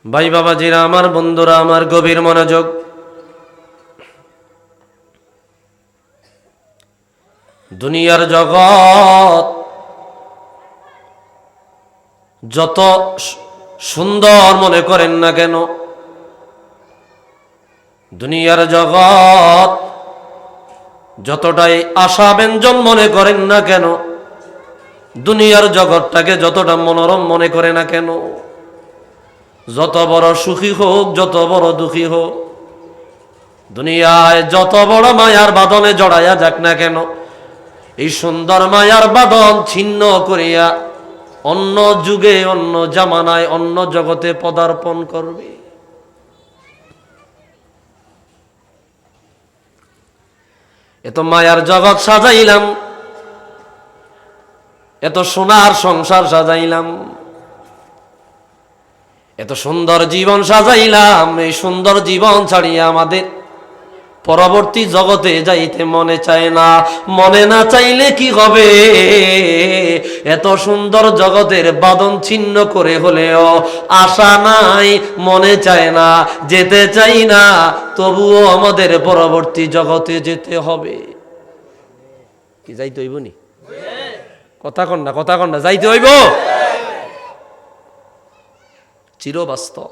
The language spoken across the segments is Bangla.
ভাই বাবাজিরা আমার, বন্ধুরা আমার, গভীর মনোযোগ। দুনিয়ার জগৎ যত সুন্দর মনে করেন না কেন, দুনিয়ার জগৎ যতটাই আশাব্যঞ্জন মনে করেন না কেন, দুনিয়ার জগৎটাকে যতটা মনোরম মনে করে না কেন, যত বড় সুখী হোক, যত বড় দুঃখী হোক, দুনিয়ায় যত বড় মায়ার বাঁধনে জড়াইয়া যাক না কেন, এই সুন্দর মায়ার বাঁধন ছিন্ন করিয়া অন্য যুগে, অন্য জামানায়, অন্য জগতে পদার্পণ করবে। এত মায়ার জগৎ সাজাইলাম, এত সোনার সংসার সাজাইলাম, এত সুন্দর জীবন সাজাইলাম, এই সুন্দর জীবন ছাড়িয়ে আমাদের পরবর্তী জগতে যাইতে মনে চায় না। মনে না চাইলে কি হবে? এত সুন্দর জগতের বাঁধন ছিন্ন করে হলেও আশা নাই, মনে চায় না, যেতে চাই না, তবুও আমাদের পরবর্তী জগতে যেতে হবে। কি যাইতে হইব নি? কথা কন না, কথা কন না, যাইতে হইব। চিরবাস্তব,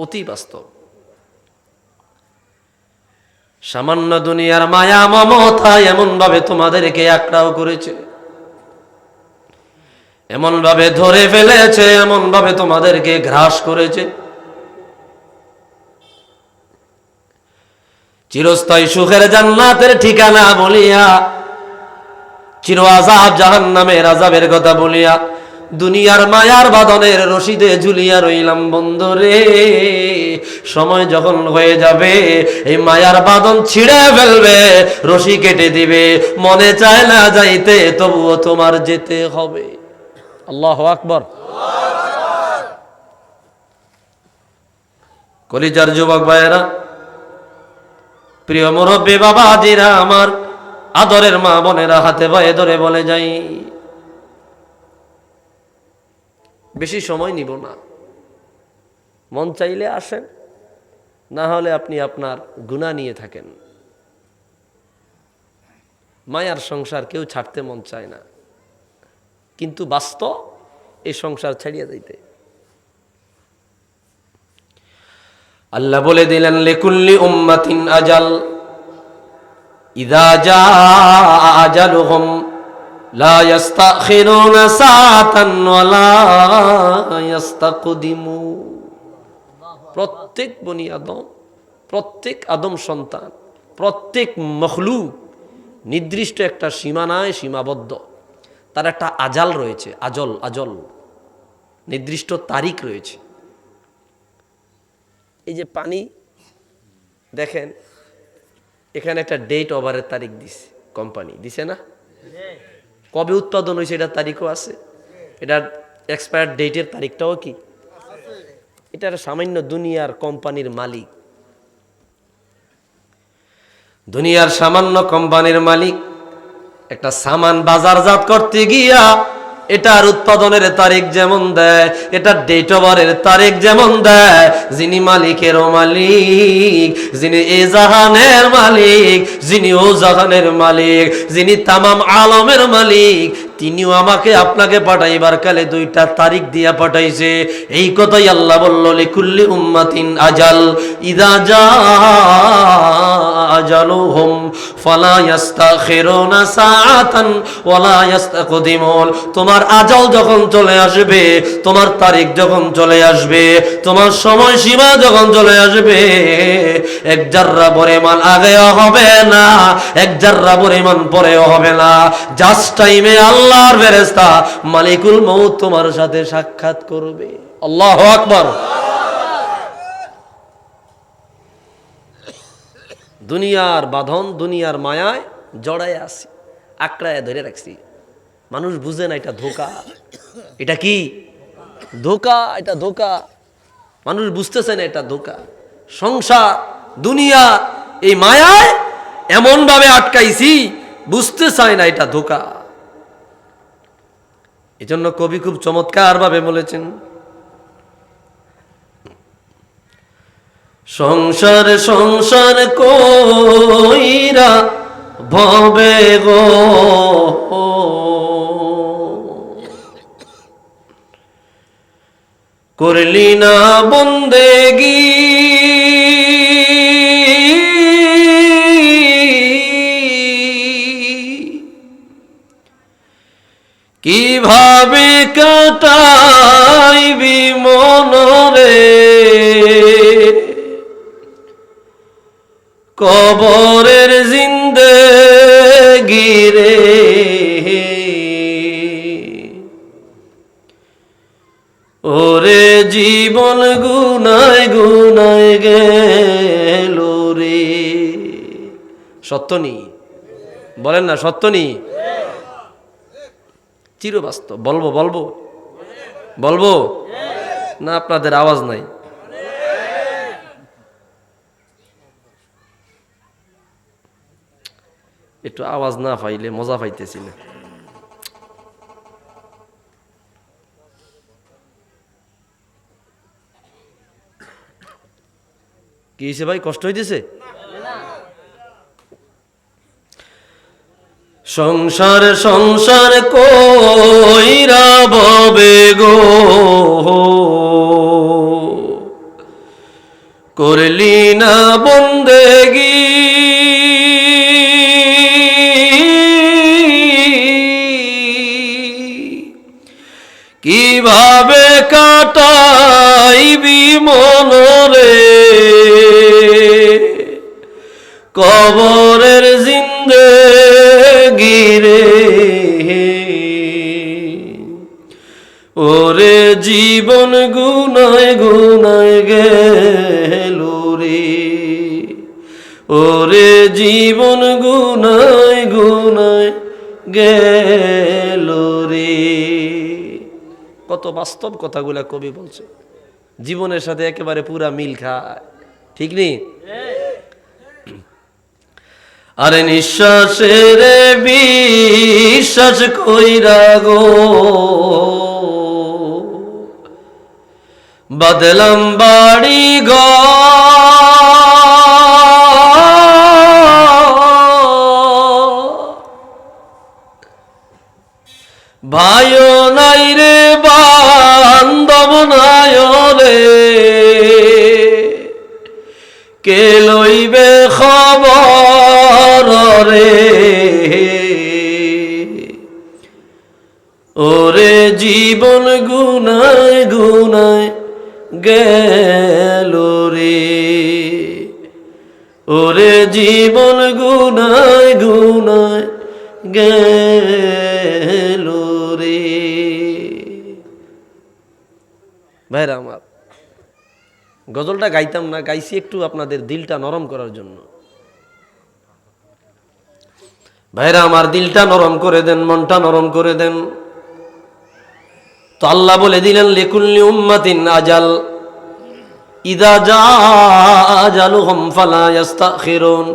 অতি বাস্তব। সামান্য দুনিয়ার মায়া মমতা এমন ভাবে তোমাদেরকে আঁকড়াও করেছে, এমন ভাবে ধরে ফেলেছে, এমন ভাবে তোমাদেরকে গ্রাস করেছে। চিরস্থায়ী সুখের জান্নাতের ঠিকানা বলিয়া, চির আযাব জাহান্নামের আযাবের কথা বলিয়া দুনিয়ার মায়ার বাঁধনের রশিদে ঝুলিয়া রইলাম। বন্ধুরে, সময় যখন হয়ে যাবে এই মায়ার বাঁধন ছিঁড়ে ফেলবে, রশি কেটে দিবে, মনে চায় না যাইতে, তবুও তোমার যেতে হবে। আল্লাহু আকবার। কলিজার যুবক ভাইয়েরা, প্রিয় মুরব্বী বাবাজিরা আমার, আদরের মা বোনেরা, হাতে পায়ে ধরে বলে যাই, বেশি সময় নিব না। মন চাইলে আসেন, না হলে আপনি আপনার গুনাহ নিয়ে থাকেন। মায়ার সংসার কেউ ছাড়তে মন চায় না, কিন্তু বাস্তব এই সংসার ছাড়িয়ে যাইতে। আল্লাহ বলে দিলেন, লিকুল্লি উম্মাতিন আজাল, ইযা জাআ আজালুহুম লা ইস্তাখিরুনা সাআতান ওয়ালা ইস্তাকদিমু। প্রত্যেক বনি আদম, প্রত্যেক আদম সন্তান, প্রত্যেক মখলুক নির্দিষ্ট একটা সীমানায় সীমাবদ্ধ। তার একটা আজাল রয়েছে, আজল নির্দিষ্ট তারিখ রয়েছে। এই যে পানি দেখেন, এখানে একটা ডেট ওভারের তারিখ দিছে, কোম্পানি দিছে না? কবে উৎপাদন হয়েছে এটার তারিখও আছে, এটার এক্সপায়ার ডেটের তারিখটাও কি? এটা সামান্য দুনিয়ার কোম্পানির মালিক, দুনিয়ার সামান্য কোম্পানির মালিক একটা সামান বাজারজাত করতে গিয়া এটার উৎপাদনের তারিখ যেমন দেয়, এটার ডেট ওভারের তারিখ যেমন দেয়, যিনি মালিকেরও মালিক, যিনি এ জাহানের মালিক, যিনি ও জাহানের মালিক, যিনি তামাম আলমের মালিক, তিনিও আমাকে আপনাকে পাঠাইবার কালে দুইটা তারিখ দিয়া পাঠাইছে। এই কথাই আল্লাহ বলল, লিকুল্লি উম্মাতিন আজাল, ইযা জাআ আজালুহুম ফালা ইস্তাখিরুনা সাআতান ওয়ালা ইস্তাকদিমুন। তোমার আজাল যখন চলে আসবে, তোমার তারিখ যখন চলে আসবে, তোমার সময়সীমা যখন চলে আসবে, এক জাররা পরিমাণ আগেও হবে না, এক জাররা পরিমাণ পরেও হবে না। জাস্ট টাইমে আল্লাহর ফেরেশতা মালিকুল মউত তোমার সাথে সাক্ষাৎ করবে। আল্লাহু আকবার। দুনিয়ার বাঁধন, দুনিয়ার মায়ায় জড়ায় আছি, আঁকড়ায় ধরে রাখছি। মানুষ বুঝে না এটা ধোঁকা। এটা কি ধোঁকা? এটা ধোঁকা। মানুষ বুঝতেছে না এটা ধোঁকা। সংসার, দুনিয়া, এই মায়ায় এমন ভাবে আটকাইছি, বুঝতে চায় না এটা ধোঁকা। এজন্য কবি খুব চমৎকার ভাবে বলেছেন, সংসার সংসার কইরা ভবে গো করলি না বন্দেগি কিভাবে কাটাইবি মনরে কবরের জিন্দেগি রে ওরে জীবন গুনায় গুনায় গেল রে। সত্য নি বলেন না, সত্য নি, চিরবাস্তব। বলবো বলবো বলবো না, আপনাদের আওয়াজ নাই। একটু আওয়াজ না পাইলে মজা পাইতেছি না। কি হয়েছে ভাই, কষ্ট হইতেছে? সংসার সংসার কইরা ভবে গো করলি না বন্দেগি কিভাবে কাটাইবি মনরে কবরের জিন্দেগি রে ওরে জীবন গুনায় গুনায় গেল রে ওরে জীবন গুনায় গুনায় গেল রে। কত বাস্তব কথাগুলা কবি বলছে, জীবনের সাথে একেবারে পুরা মিল খায়, ঠিক নেই? আরে নিঃশ্বাসের বিশ্বাস কইরা গো বদলাম বাড়ি গো ভাইও নাই রে বান্ধব নাই রে কে লইবে খবর রে ওরে জীবন গুনায় গুনায় গেল রে ওরে জীবন গুনায় গুনায় গেল রে। ভাইরা আমার, গজলটা গাইতাম না, গাইছি একটু আপনাদের দিলটা নরম করার জন্য। ভাইরা আমার, দিলটা নরম করে দেন, মনটা নরম করে দেন। তো আল্লাহ বলে দিলেন লিকুল্লি উম্মাতিন আজাল ইদা জা আজালুহুম ফালা ইস্তাখিরুন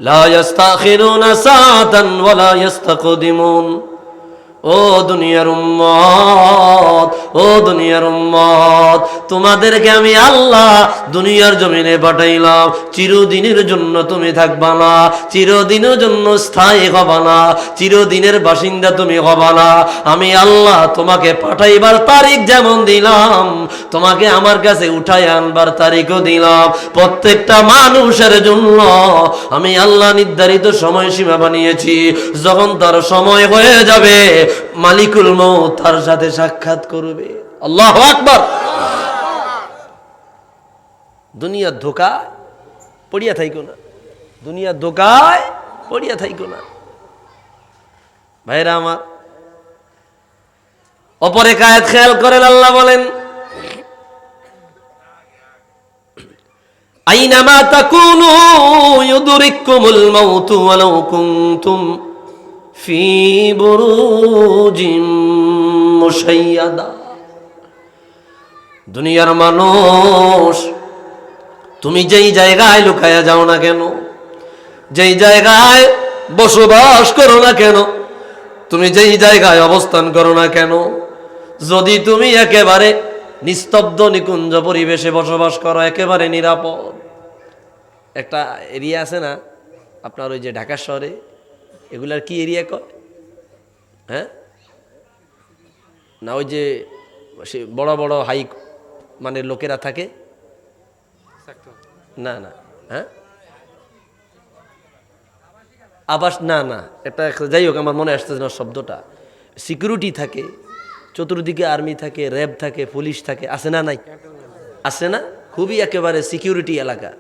লা ইস্তাখিরুনা সাআতান ওয়ালা ইস্তাকদিমুন। ও দুনিয়ার উম্মত, ও দুনিয়ার উম্মত, তোমাদেরকে আমি আল্লাহ দুনিয়ার জমিনে পাঠাইলাম, চিরদিনের জন্য তুমি থাকবা না, চিরদিনের জন্য স্থায়ী হবা না, চিরদিনের বাসিন্দা তুমি হবা না। আমি আল্লাহ তোমাকে পাঠাইবার তারিখ যেমন দিলাম, তোমাকে আমার কাছে উঠাই আনবার তারিখও দিলাম। প্রত্যেকটা মানুষের জন্য আমি আল্লাহ নির্ধারিত সময়সীমা বানিয়েছি। যখন তার সময় হয়ে যাবে, মালিকুল মউত তার সাথে সাক্ষাৎ করবে। আল্লাহু আকবার। দুনিয়ার ধোকায় পড়িয়া থাইকো না, দুনিয়ার ধোকায় পড়িয়া থাইকো না। ভাইরা আমার, অপর এক আয়াত খেয়াল করেন, আল্লাহ বলেন আইনামা তাকুনু ইউদরিকুমুল মাউতু ওয়ালাউ কুনতুম ফি বুরুজিম মুশাইয়াদা। দুনিয়ার মানুষ, তুমি যেই জায়গায় লুকায়া যাও না কেন, যেই জায়গায় বসবাস করো না কেন, তুমি যেই জায়গায় অবস্থান করো না কেন, যদি তুমি একেবারে নিস্তব্ধ নিকুঞ্জ পরিবেশে বসবাস করো, একেবারে নিরাপদ। একটা এরিয়া আছে না আপনার ওই যে ঢাকা শহরে, এগুলার কি এরিয়া কয়? হ্যাঁ না, ওই যে সে বড় বড় হাই মানে লোকেরা থাকে না না, হ্যাঁ আবাস না না, এটা যাই হোক আমার মনে আসতেছে না শব্দটা। সিকিউরিটি থাকে, চতুর্দিকে আর্মি থাকে, র্যাব থাকে, পুলিশ থাকে, আছে না নাই? আছে না? খুবই একেবারে সিকিউরিটি এলাকা,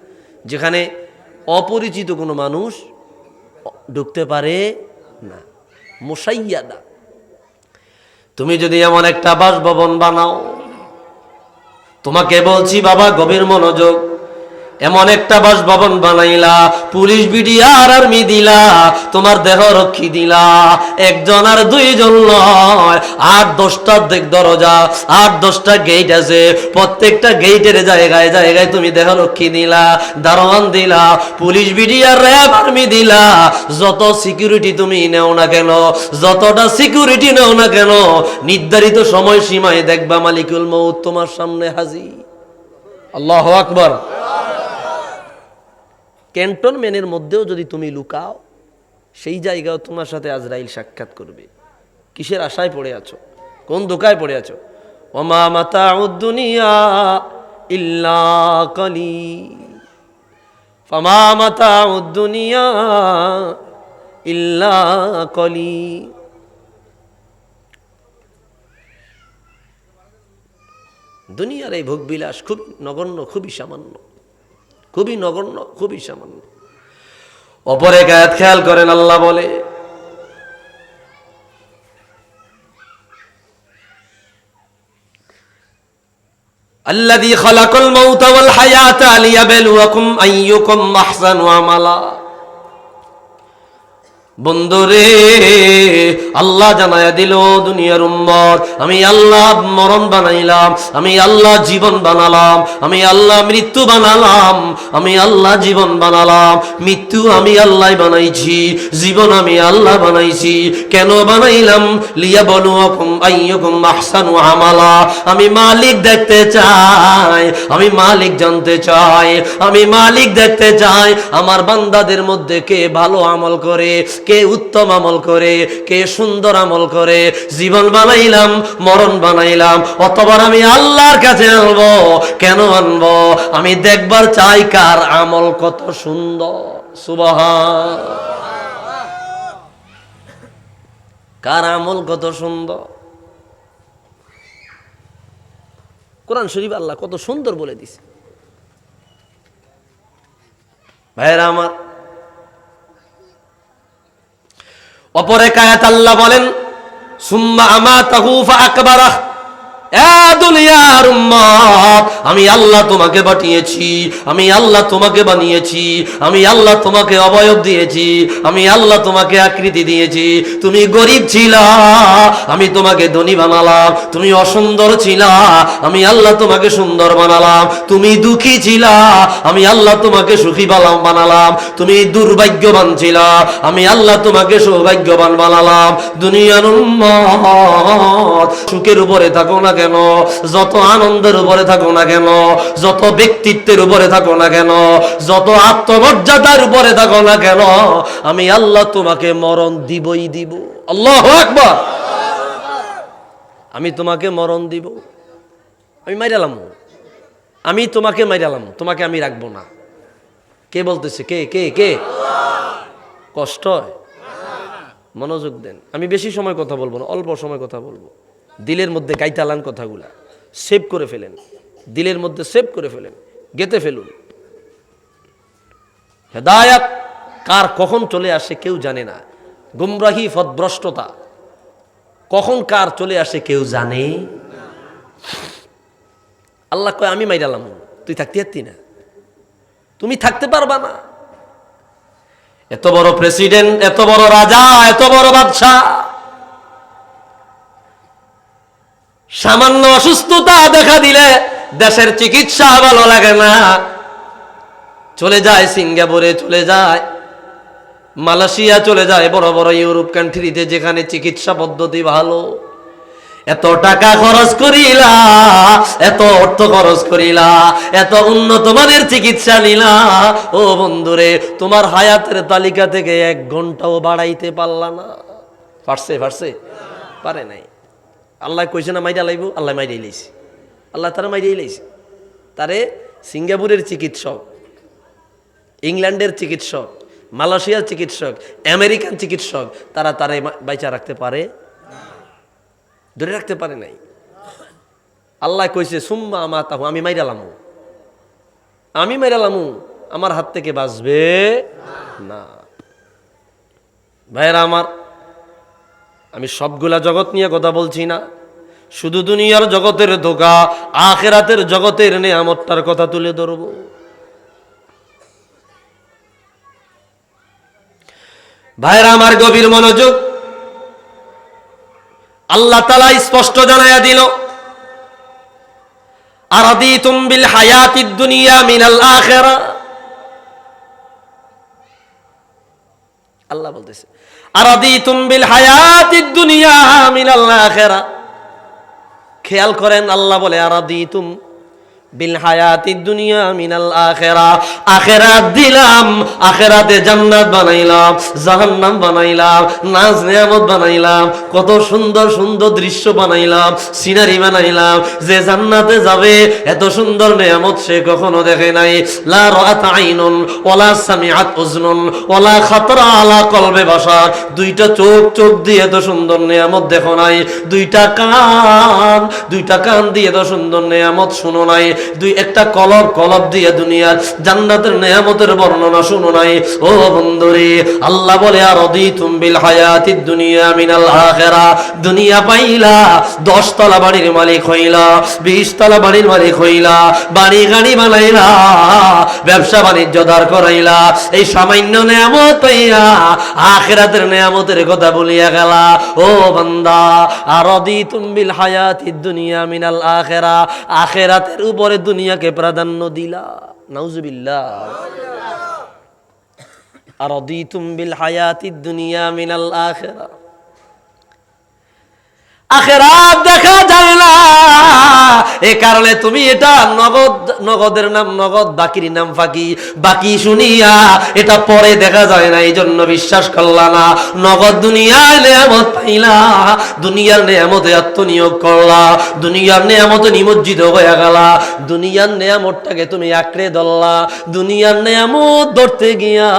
যেখানে অপরিচিত কোনো মানুষ ঢুকতে পারে না। মুসাইয়াদা। তুমি যদি এমন একটা বাসভবন বানাও, তোমাকে বলছি বাবা গভীর মনোযোগ, এমন একটা বাসভবন বানাইলা, পুলিশ বিডিআর আর্মি দিলা, তোমার দেহ রক্ষী দিলা, একজন আর দুইজন নয়, 8-10টা দরজা, 8-10টা গেট আছে, প্রত্যেকটা গেটের জায়গায় জায়গায় তুমি দেহ রক্ষী দিলা, দারোয়ান দিলা, পুলিশ বিডিআর র্যাব আর্মি দিলা। যত সিকিউরিটি তুমি নেও না কেন, যতটা সিকিউরিটি নেও না কেন, নির্ধারিত সময় সীমায় দেখবা মালিকুল মউত তোমার সামনে হাজির। আল্লাহু আকবার। ক্যান্টনমেন্টের মধ্যেও যদি তুমি লুকাও, সেই জায়গাও তোমার সাথে আজরাইল সাক্ষাৎ করবে। কিসের আশায় পড়ে আছো? কোন ধোঁকায় পড়ে আছো? ওমা মাতাউদ দুনিয়া ইল্লা কলিল, ফামা মাতাউদ দুনিয়া ইল্লা কলিল। দুনিয়ার এই ভোগবিলাস খুব নগণ্য, খুবই সামান্য, খুবই নগণ্য, খুবই সামান্য। অপর এক আয়াত খেয়াল করেন, আল্লাহ বলে আল্লাযী খালাকাল মাউতা ওয়াল হায়াতা লিয়াবলুয়াকুম আইয়ুকুম আহসানু আমালা। বন্ধুরে, আল্লাহ জানায়া দিল দুনিয়ার উম্মত, আমি আল্লাহ মরণ বানাইলাম, আমি আল্লাহ জীবন বানালাম, আমি আল্লাহ মৃত্যু বানালাম, আমি আল্লাহ জীবন বানালাম। মৃত্যু আমি আল্লাহ বানাইছি, জীবন আমি আল্লাহ বানাইছি। কেন বানাইলাম? লিয়াবলুয়াকুম আইয়ুকুম আহসানু আমালা। আমি মালিক দেখতে চাই, আমি মালিক জানতে চাই, আমি মালিক দেখতে চাই আমার বান্দাদের মধ্যে কে ভালো আমল করে, কে উত্তম আমল করে, কে সুন্দর আমল করে। জীবন বানাইলাম, মরণ বানাইলাম, অতবার আমি আল্লাহর কাছে আনবো। কেন আনবো? আমি দেখবার চাই কার আমল কত সুন্দর। সুবহান, কার আমল কত সুন্দর। কোরআন শরীফ আল্লাহ কত সুন্দর বলে দিছে ভাইরা আমার। অপর এক আয়াত আল্লাহ বলেন সুম্মা আমাতাহু ফাআকবারাহ। দুনিয়ার উম্মত, আমি আল্লাহ তোমাকে পাঠিয়েছি, আমি আল্লাহ তোমাকে বানিয়েছি, আমি আল্লাহ তোমাকে অবয়ব দিয়েছি, আমি আল্লাহ তোমাকে আকৃতি দিয়েছি। তুমি গরিব ছিলা, আমি তোমাকে ধনী বানালাম। তুমি অসুন্দর ছিলা, আমি আল্লাহ তোমাকে সুন্দর বানালাম। তুমি দুঃখী ছিলা, আমি আল্লাহ তোমাকে সুখী বানালাম। তুমি দুর্ভাগ্যবান ছিলা, আমি আল্লাহ তোমাকে সৌভাগ্যবান বানালাম। দুনিয়ার উম্মত, সুখের উপরে থাকো না কেন, যত আনন্দের উপরে থাকো না কেন, যত ব্যক্তিত্বের উপরে থাকো না কেন, যত আত্মমর্যাদার উপরে থাকো না কেন, আমি আল্লাহ তোমাকে মরণ দিবই দিব। আল্লাহু আকবার। আমি তোমাকে মরণ দিব, আমি মাইরালাম, আমি তোমাকে মাইরালাম, তোমাকে আমি রাখবো না। কে বলতেছে? কে কে কে? কষ্ট হয়? মনোযোগ দেন। আমি বেশি সময় কথা বলবো না, অল্প সময় কথা বলবো। দিলের মধ্যে গাইতালান কথাগুলা সেভ করে ফেলেন, দিলের মধ্যে সেভ করে ফেলেন, গেতে ফেলুন। হেদায়াত কার কখন চলে আসে কেউ জানে না। গুমরাহি পথভ্রষ্টতা কখন কার চলে আসে কেউ জানে। আল্লাহ কয় আমি মাইরালাম, তুই থাকতে পারতি না, তুমি থাকতে পারবা না। এত বড় প্রেসিডেন্ট, এত বড় রাজা, এত বড় বাদশাহ, সামান্য অসুস্থতা দেখা দিলে দেশের চিকিৎসা ভালো লাগে না, চলে যায় সিঙ্গাপুরে, চলে যায় মালয়েশিয়া, চলে যায় বড় বড় ইউরোপ কান্ট্রিতে যেখানে চিকিৎসা পদ্ধতি ভালো। এত টাকা খরচ করিলা, এত অর্থ খরচ করিলা, এত উন্নত মানের চিকিৎসা নিলা, ও বন্ধুরে তোমার হায়াতের তালিকা থেকে 1 ঘন্টাও বাড়াইতে পারলা না। পারছে পারে নাই। আল্লাহ কইছে না মাইরা লাইব, আল্লাহ মাইরাই লাইছে। আল্লাহ তারা মাইরাই লাইছে। তারে সিঙ্গাপুরের চিকিৎসক, ইংল্যান্ডের চিকিৎসক, মালয়েশিয়ার চিকিৎসক, আমেরিকান চিকিৎসক, তারা তারে বাইচা রাখতে পারে, ধরে রাখতে পারে নাই। আল্লাহ কইছে সুম্মা আমাতাহু, আমি মাইরালামু, আমি মাইরালামু, আমার হাত থেকে বাঁচবে না। ভাইরা আমার, আমি সবগুলা জগৎ নিয়ে কথা বলছি না, শুধু দুনিয়ার জগতের ধোঁকা, আখিরাতের জগতের নেয়ামতটার কথা তুলে ধরব। ভাইরা আমার, গভীর মনোযোগ। আল্লাহ তাআলা স্পষ্ট জানায়া দিল, আরাদিতুম বিল হায়াতিদ দুনিয়া মিনাল আখিরা। আল্লাহ বলতেছে আরাদিতুম বিল হায়াতিদ দুনিয়া মিনাল আখিরা। খেয়াল করেন, আল্লাহ বলে আরাদিতুম বিল হায়াতিদ দুনিয়া মিনাল আখিরা। আখিরাত দিলাম, আখিরাতে জান্নাত বানাইলাম, জাহান্নাম বানাইলাম, নাজ নিয়ামত বানাইলাম, কত সুন্দর সুন্দর দৃশ্য বানাইলাম, সিনারি বানাইলাম। যে জান্নাতে যাবে এত সুন্দর নিয়ামত সে কখনো দেখে নাই। লা রাআত আইনুন ওয়ালা সামিআত উযনুন ওয়ালা খাতরা আলা কলবে বাশার। দুইটা চোখ দিয়ে এত সুন্দর নিয়ামত দেখো নাই, দুইটা কান দিয়ে এত সুন্দর নিয়ামত শুনো নাই, একটা কলব দিয়ে দুনিয়ার জান্নাতের নিয়ামতের বর্ণনা শুনো নাই। ও বন্ধুরে, আল্লাহ বলে আরাদিতুম বিল হায়াতিদ দুনিয়া মিনাল আখিরা। দুনিয়া পাইলা, 10 তলা বাড়ির মালিক হইলা, 20 তলা বাড়ির মালিক হইলা, বাড়ি গাড়ি বানাইলা, ব্যবসা বাণিজ্য দাঁড় করাইলা, এই সামান্য নিয়ামত পাইয়া আখিরাতের নিয়ামতের কথা বলিয়া গেলা। ও বান্দা, আরাদিতুম বিল হায়াতিদ দুনিয়া মিনাল আখিরা। আখিরাতের উপরে দুনিয়াকে প্রাধান্য দিলা। নাউজুবিল্লাহ। আরাদিতুম বিল হায়াতিদ দুনিয়া মিনাল আখিরা। আখিরাত দেখা যায় না, এই কারণে তুমি এটা নগদের নাম নগদ, বাকির নাম ফাঁকি। বাকি শুনিয়া এটা পরে দেখা যায় না, এই জন্য বিশ্বাস করলা না। নগদ দুনিয়ার নিয়ামত পাইলা, দুনিয়ার নিয়ামতে আত্মনিয়োগ করলা, দুনিয়ার নিয়ামতে নিমজ্জিত হয়ে গেলা, দুনিয়ার নিয়ামতটাকে তুমি আঁকড়ে ধরলা। দুনিয়ার নিয়ামত ধরতে গিয়া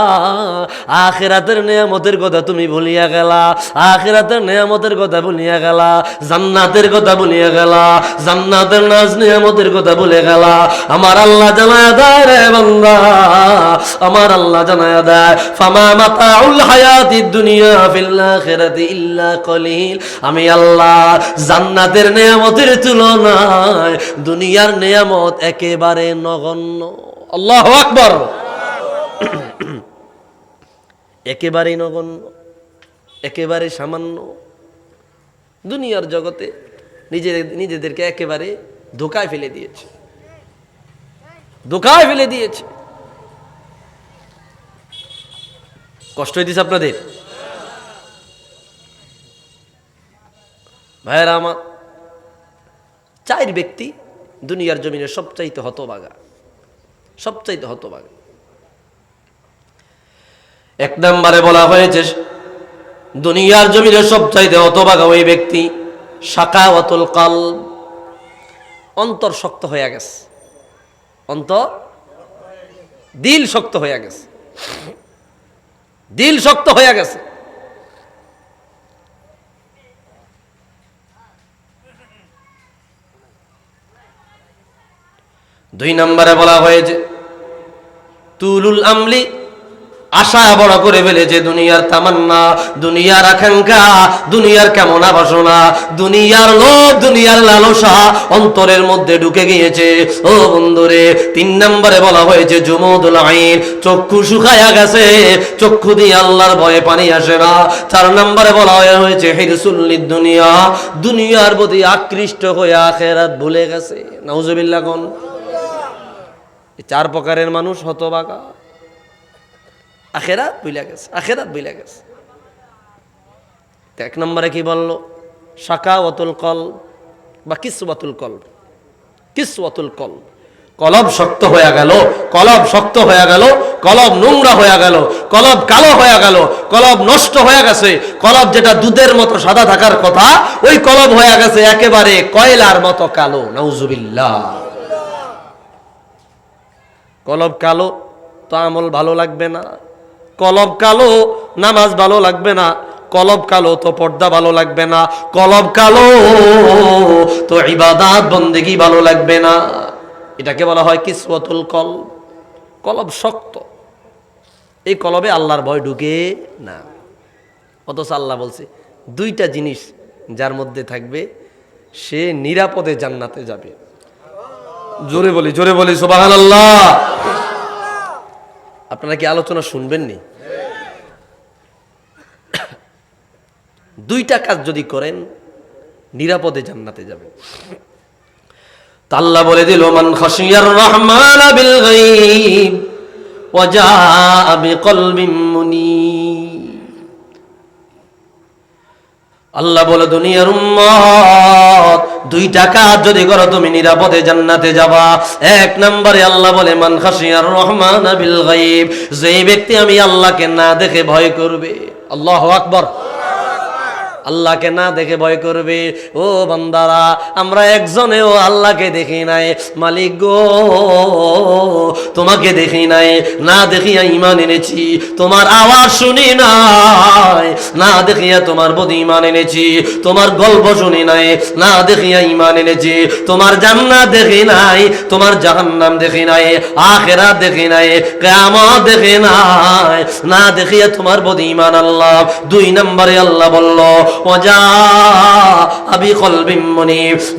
আখিরাতের নিয়ামতের কথা তুমি ভুলিয়া গেলা, আখিরাতের নিয়ামতের কথা ভুলিয়া গেলা, জান্নাতের কথা ভুলিয়া গেলা, জান্নাতের নাজ নিয়ামতের কথা ভুলে গেলা। আমার আল্লাহ জানায়া দেয় রে বান্দা, আমার আল্লাহ জানায়া দেয়, ফামা মাতাউল হায়াতিদ দুনিয়া ফিল আখিরাতি ইল্লা কলিল। আমি আল্লাহ জান্নাতের নিয়ামতের তুলনায় দুনিয়ার নিয়ামত একেবারে নগণ্য। আল্লাহু আকবার। একেবারে নগণ্য, একেবারে সামান্য। দুনিয়ার জগতে নিজেদেরকে একেবারে ধোকায় ফেলে দিয়েছে, ধোকায় ফেলে দিয়েছে। কষ্ট হইতেছে আপনাদের? ভাইয়েরা আমার, 4 ব্যক্তি দুনিয়ার জমিনে সবচাইতে হতভাগা, সবচাইতে হতভাগা। 1 নম্বরে বলা হয়েছে দুনিয়ার জমিনে সবচাইতে হতভাগা ওই ব্যক্তি শাকাওয়াতুল কলব। অন্তর শক্ত হয়ে গেছে, অন্তর, দিল শক্ত হয়ে গেছে, দিল শক্ত হয়ে গেছে। দুই নম্বরে বলা হয়েছে তুলুল আমলি, আশা বড় করে ফেলেছে, দুনিয়ার তামান্না, দুনিয়ার আকাঙ্ক্ষা, দুনিয়ার কামনা বাসনা, দুনিয়ার লোভ, দুনিয়ার লালসা অন্তরের মধ্যে ঢুকে গিয়েছে। ও বন্ধুরে, 3 নম্বরে বলা হয়েছে জুমুদুল আইন, চক্ষু শুকায়া গেছে, চক্ষু দিয়ে আল্লাহর ভয়ে পানি আসে না। 4 নম্বরে বলা হয়েছে হিরসুল লিদ-দুনিয়া, দুনিয়ার প্রতি আকৃষ্ট হয়ে আখিরাত ভুলে গেছে। নাউজুবিল্লাহ কোন? 4 প্রকারের মানুষ হতভাগা। আখিরাত ভুলে গেছে, আখিরাত ভুলে গেছে। 1 নম্বরে কি বললো? শাকাওয়াতুল কলব বা কিসওয়াতুল কলব। কিসওয়াতুল কলব, কলব শক্ত হয়ে গেল, কলব শক্ত হয়ে গেল, কলব নোংরা হয়ে গেল, কলব কালো হয়ে গেল, কলব নষ্ট হয়ে গেছে। কলব যেটা দুধের মতো সাদা থাকার কথা, ওই কলব হয়ে গেছে একেবারে কয়লার মতো কালো। নাউজুবিল্লাহ। কলব কালো তো আমল ভালো লাগবে না, কলব কালো নামাজ ভালো লাগবে না, কলব কালো তো পর্দা ভালো লাগবে না, কলব কালো তো ইবাদত বন্দেগী ভালো লাগবে না। এটাকে বলা হয় কিসওয়াতুল কলব। কলব শক্ত, এই কলবে আল্লাহর ভয় ঢুকে না। অথচ আল্লাহ বলছে দুইটা জিনিস যার মধ্যে থাকবে সে নিরাপদে জান্নাতে যাবে। জোরে বলি সুবহানাল্লাহ। আপনারা কি আলোচনা শুনবেননি? দুইটা কাজ যদি করেন নিরাপদে জান্নাতে যাবে। আল্লাহ বলে দিল মান খাশিয়ার রহমান বিল গায়ব ওয়া জাআ বিকলবিন মুনীব। আল্লাহ বলে দুনিয়ার উম্মত দুইটা কাজ যদি করো তুমি নিরাপদে জান্নাতে যাবা। এক নম্বরে আল্লাহ বলে মান খাশিয়ার রহমান বিল গায়ব, যে ব্যক্তি আমি আল্লাহকে না দেখে ভয় করবে। আল্লাহু আকবার। আল্লাহকে না দেখে ভয় করবে। ও বান্দারা, আমরা একজনেও আল্লাহকে দেখি নাই। মালিক গো, তোমাকে দেখি নাই, না দেখিয়া ঈমান এনেছি। তোমার আওয়াজ শুনি নাই, না দেখিয়া তোমার প্রতি ঈমান এনেছি। তোমার গল্প শুনি নাই, না দেখিয়া ঈমান এনেছি। তোমার জান্নাত দেখি নাই, তোমার জাহান্নাম দেখি নাই, আখিরাত দেখি নাই, কিয়ামত দেখি নাই, না দেখিয়া তোমার প্রতি ঈমান আল্লাহ। দুই নম্বরে আল্লাহ বলল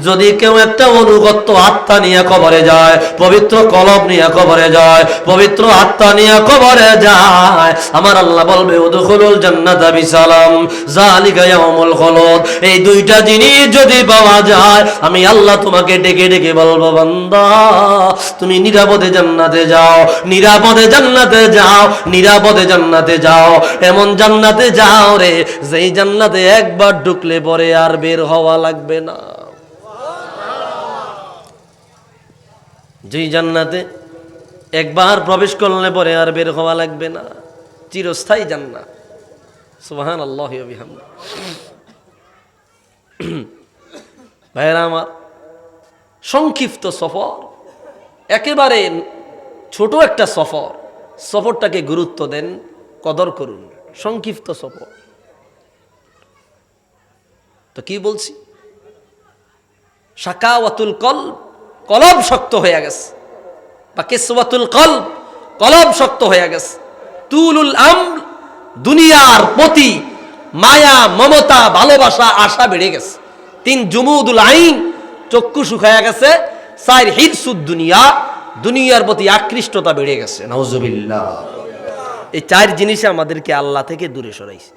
যদি কেউ একটা অনুগত আত্মা নিয়ে কবরে যায়, পবিত্র কলব নিয়ে কবরে যায়, পবিত্র আত্মা নিয়ে কবরে যায়, আমার আল্লাহ বলবে উদখুলুল জান্নাতা বিসালাম যালিকা ইয়াউমুল খুলুদ। এই দুইটা জিনিস যদি পাওয়া যায়, আমি আল্লাহ তোমাকে ডেকে ডেকে বলবো বান্দা তুমি নিরাপদে জান্নাতে যাও, নিরাপদে জান্নাতে যাও, নিরাপদে জান্নাতে যাও। এমন জান্নাতে যাও রে যেই জান্নাতে একবার ঢুকলে পরে আর বের হওয়া লাগবে না। যেই জান্নাতে একবার প্রবেশ করলে পরে আর বের হওয়া লাগবে না, চিরস্থায়ী জান্নাত। সুবহানাল্লাহি ওয়া বিহামদিহি। ভাইরা আমার, সংক্ষিপ্ত সফর, একেবারে ছোট একটা সফর, সফরটাকে গুরুত্ব দেন, কদর করুন। সংক্ষিপ্ত সফর তো কি বলছি, শাকাওয়াতুল কলব, কলব শক্ত হয়ে গেছে, বা কিসওয়াতুল কলব, কলব শক্ত হয়ে গেছে। তুলুল আমর, দুনিয়ার প্রতি মায়া মমতা ভালোবাসা আশা বেড়ে গেছে। তিন জুমুদুল আইন, চক্ষু শুকায়া গেছে। চার হিরসুদ দুনিয়া, দুনিয়ার প্রতি আকৃষ্টতা বেড়ে গেছে। নাউজুবিল্লাহ। এই চার জিনিসে আমাদেরকে আল্লাহ থেকে দূরে সরাইছে।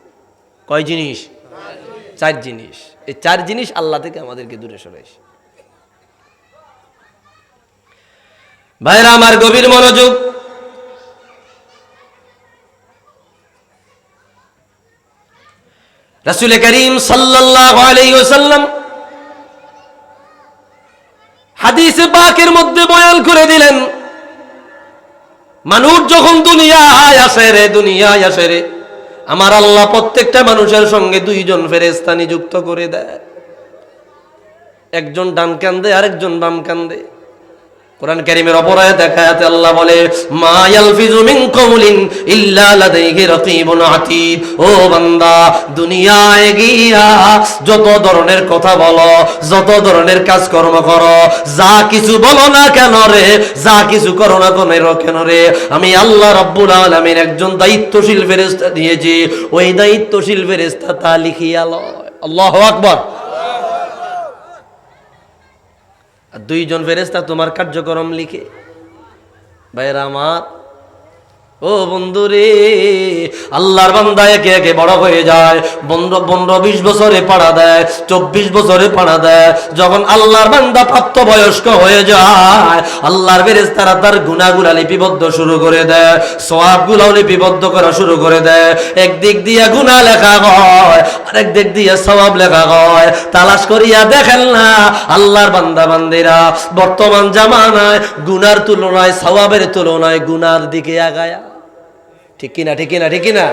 কয় জিনিস? চার জিনিস। এই চার জিনিস আল্লাহ থেকে আমাদেরকে দূরে সরাইছে। ভাইরা আমার, গভীর মনোযোগ। রাসূল করিম সাল্লাল্লাহু আলাইহি ওয়াসাল্লাম হাদিসে পাকের মধ্যে বয়ান করে দিলেন, মানুষ যখন দুনিয়ায় আসে রে, দুনিয়ায় আসে রে, আমার আল্লাহ প্রত্যেকটা মানুষের সঙ্গে দুইজন ফেরেশতা নিযুক্ত করে দেয়। একজন ডান কান্দে, আরেকজন বাম কান্দে। কোরআন কারীমের অপর আয়াতে দেখাতে আল্লাহ বলে মা ইয়ালফিজু মিন কাউলিন ইল্লা লাদাইহি রাকিবুন আতীদ। ও বান্দা, দুনিয়ায় গিয়া যত ধরনের কথা বলো, যত ধরনের কাজকর্ম করো, যা কিছু বলো না কেন রে, যা কিছু করো না কেন রে, আমি আল্লাহ রাব্বুল আলামিন একজন দায়িত্বশীল ফেরেশতা দিয়েছি। ওই দায়িত্বশীল ফেরেশতা তা লিখিয়া লয়। আল্লাহু আকবার। আর দুইজন ফেরেশতা তোমার কার্যক্রম লিখে। ভাইরা আমার, ও বন্ধুরে, আল্লাহর বান্দা একে একে বড় হয়ে যায়। 15-20 বছরে পাড়া দেয়, 24 বছরে পাড়া দেয়। যখন আল্লাহর বান্দা প্রাপ্তবয়স্ক হয়ে যায়, আল্লাহর ফেরেশতারা তার গুনাহগুলো লিপিবদ্ধ শুরু করে দেয়, সওয়াবগুলো লিপিবদ্ধ করা শুরু করে দেয়। একদিক দিয়ে গুনাহ লেখা হয়, আরেক দিক দিয়ে সওয়াব লেখা হয়। তালাশ করিয়া দেখেন না আল্লাহর বান্দা বান্দিরা বর্তমান জামানায় গুনার তুলনায় সওয়াবের তুলনায় গুনার দিকে আগায়া। ঠিক কিনা, ঠিক কিনা, ঠিক কিনা?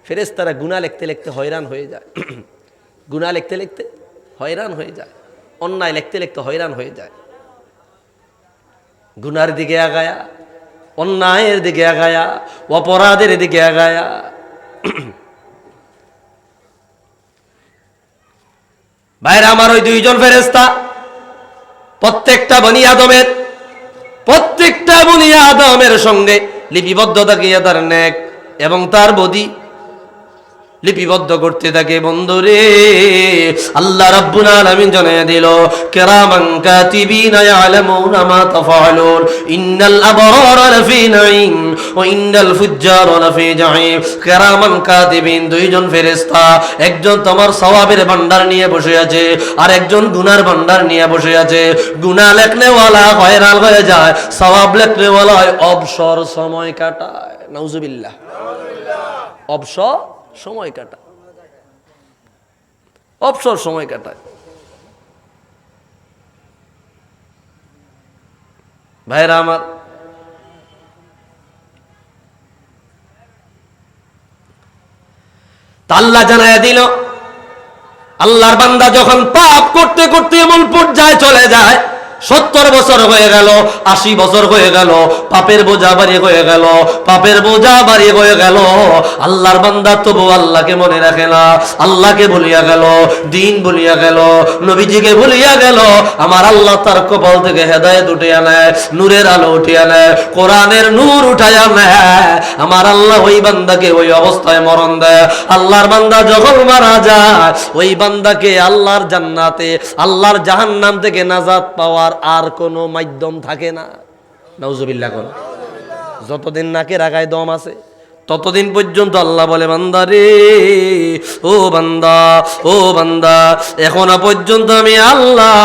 ফেরেশতারা গুনাহ লিখতে লিখতে হয়রান হয়ে যায়। গুনাহ লিখতে লিখতে হয়রান হয়ে যায়, অন্যায় লিখতে লিখতে হয়রান হয়ে যায়। গুনার দিকে আগায়া, অন্যায়ের দিকে আগায়া, অপরাধের দিকে আগায়া। ভাইরা আমার, ওই দুইজন ফেরেশতা প্রত্যেকটা বনি আদমের সঙ্গে লিপিবদ্ধ থাকে তার নেক এবং তার বদি লিপিবদ্ধ করতে থাকে। বন্ধুরে, আল্লাহ রাব্বুল আলামিন জানিয়ে দিল, কিরামান কাতিবিনা ইয়ালামুনা মা তাফআলুন ইন্নাল আবরারা লাফি নাঈম ওয়া ইন্নাল ফুজ্জারা লাফি জাহিম। কিরামান কাতিবিন, দুইজন ফেরেশতা, একজন তোমার সওয়াবের ভান্ডার নিয়ে বসে আছে আর একজন গুনার ভান্ডার নিয়ে বসে আছে। গুনাহ লেখনেওয়ালা হয়রান হয়ে যায়, সওয়াব লেখনেওয়ালা অবসর সময় কাটায়। নাউজুবিল্লাহ, অবসর সময় কাটায়, অবসর সময় কাটায়। ভাইরা আমার, আল্লাহ জানায়া দিল, আল্লাহর বান্দা যখন পাপ করতে করতে এমন পর্যায়ে চলে যায়, 70 বছর হয়ে গেল, 80 বছর হয়ে গেল, পাপের বোঝা বাড়ি হয়ে গেল, পাপের বোঝা বাড়ি হয়ে গেল, আল্লাহর বান্দা তবু আল্লাহকে মনে রাখে না, আল্লাহকে ভুলিয়া গেল, দিন ভুলিয়া গেল, নবীজিকে ভুলিয়া গেল। আমার আল্লাহ তার কপাল থেকে হেদায়েত উঠিয়া নেয়, নূরের আলো উঠিয়া নেয়, কোরআনের নূর উঠাইয়া নেয়। আমার আল্লাহ ওই বান্দাকে ওই অবস্থায় মরণ দেয়। আল্লাহর বান্দা যখন মারা যায়, ওই বান্দাকে আল্লাহর জান্নাতে, আল্লাহর জাহান্নাম থেকে নাজাত পাওয়ার আর কোনো মাধ্যম থাকে না। নাউজুবিল্লাহ কোন। যতদিন নাকের আগায় দম আছে ততদিন পর্যন্ত আল্লাহ বলে, বান্দা রে, ও বান্দা, ও বান্দা, এখনো পর্যন্ত আমি আল্লাহ,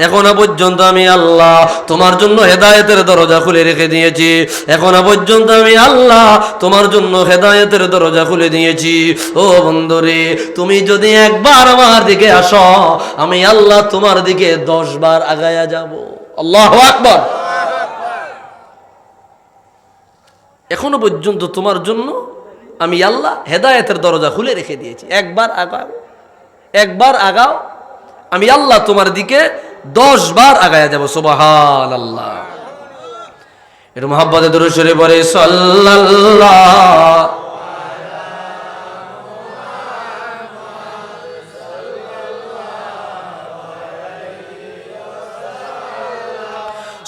এখনো পর্যন্ত আমি আল্লাহ তোমার জন্য হেদায়েতের দরজা খুলে রেখে দিয়েছি, এখনো পর্যন্ত আমি আল্লাহ তোমার জন্য হেদায়েতের দরজা খুলে দিয়েছি। ও বন্ধু রে, তুমি যদি একবার আমার দিকে আসো, আমি আল্লাহ তোমার দিকে 10 বার আগায়া যাব। আল্লাহু আকবার। এখনো পর্যন্ত তোমার জন্য আমি আল্লাহ হেদায়েতের দরজা খুলে রেখে দিয়েছি। একবার আগাও, একবার আগাও, আমি আল্লাহ তোমার দিকে 10 বার আগায়া যাব। সুবহানাল্লাহ। এর মুহাব্বতে দরুদ শরীফ পড়ে, সাল্লাল্লাহু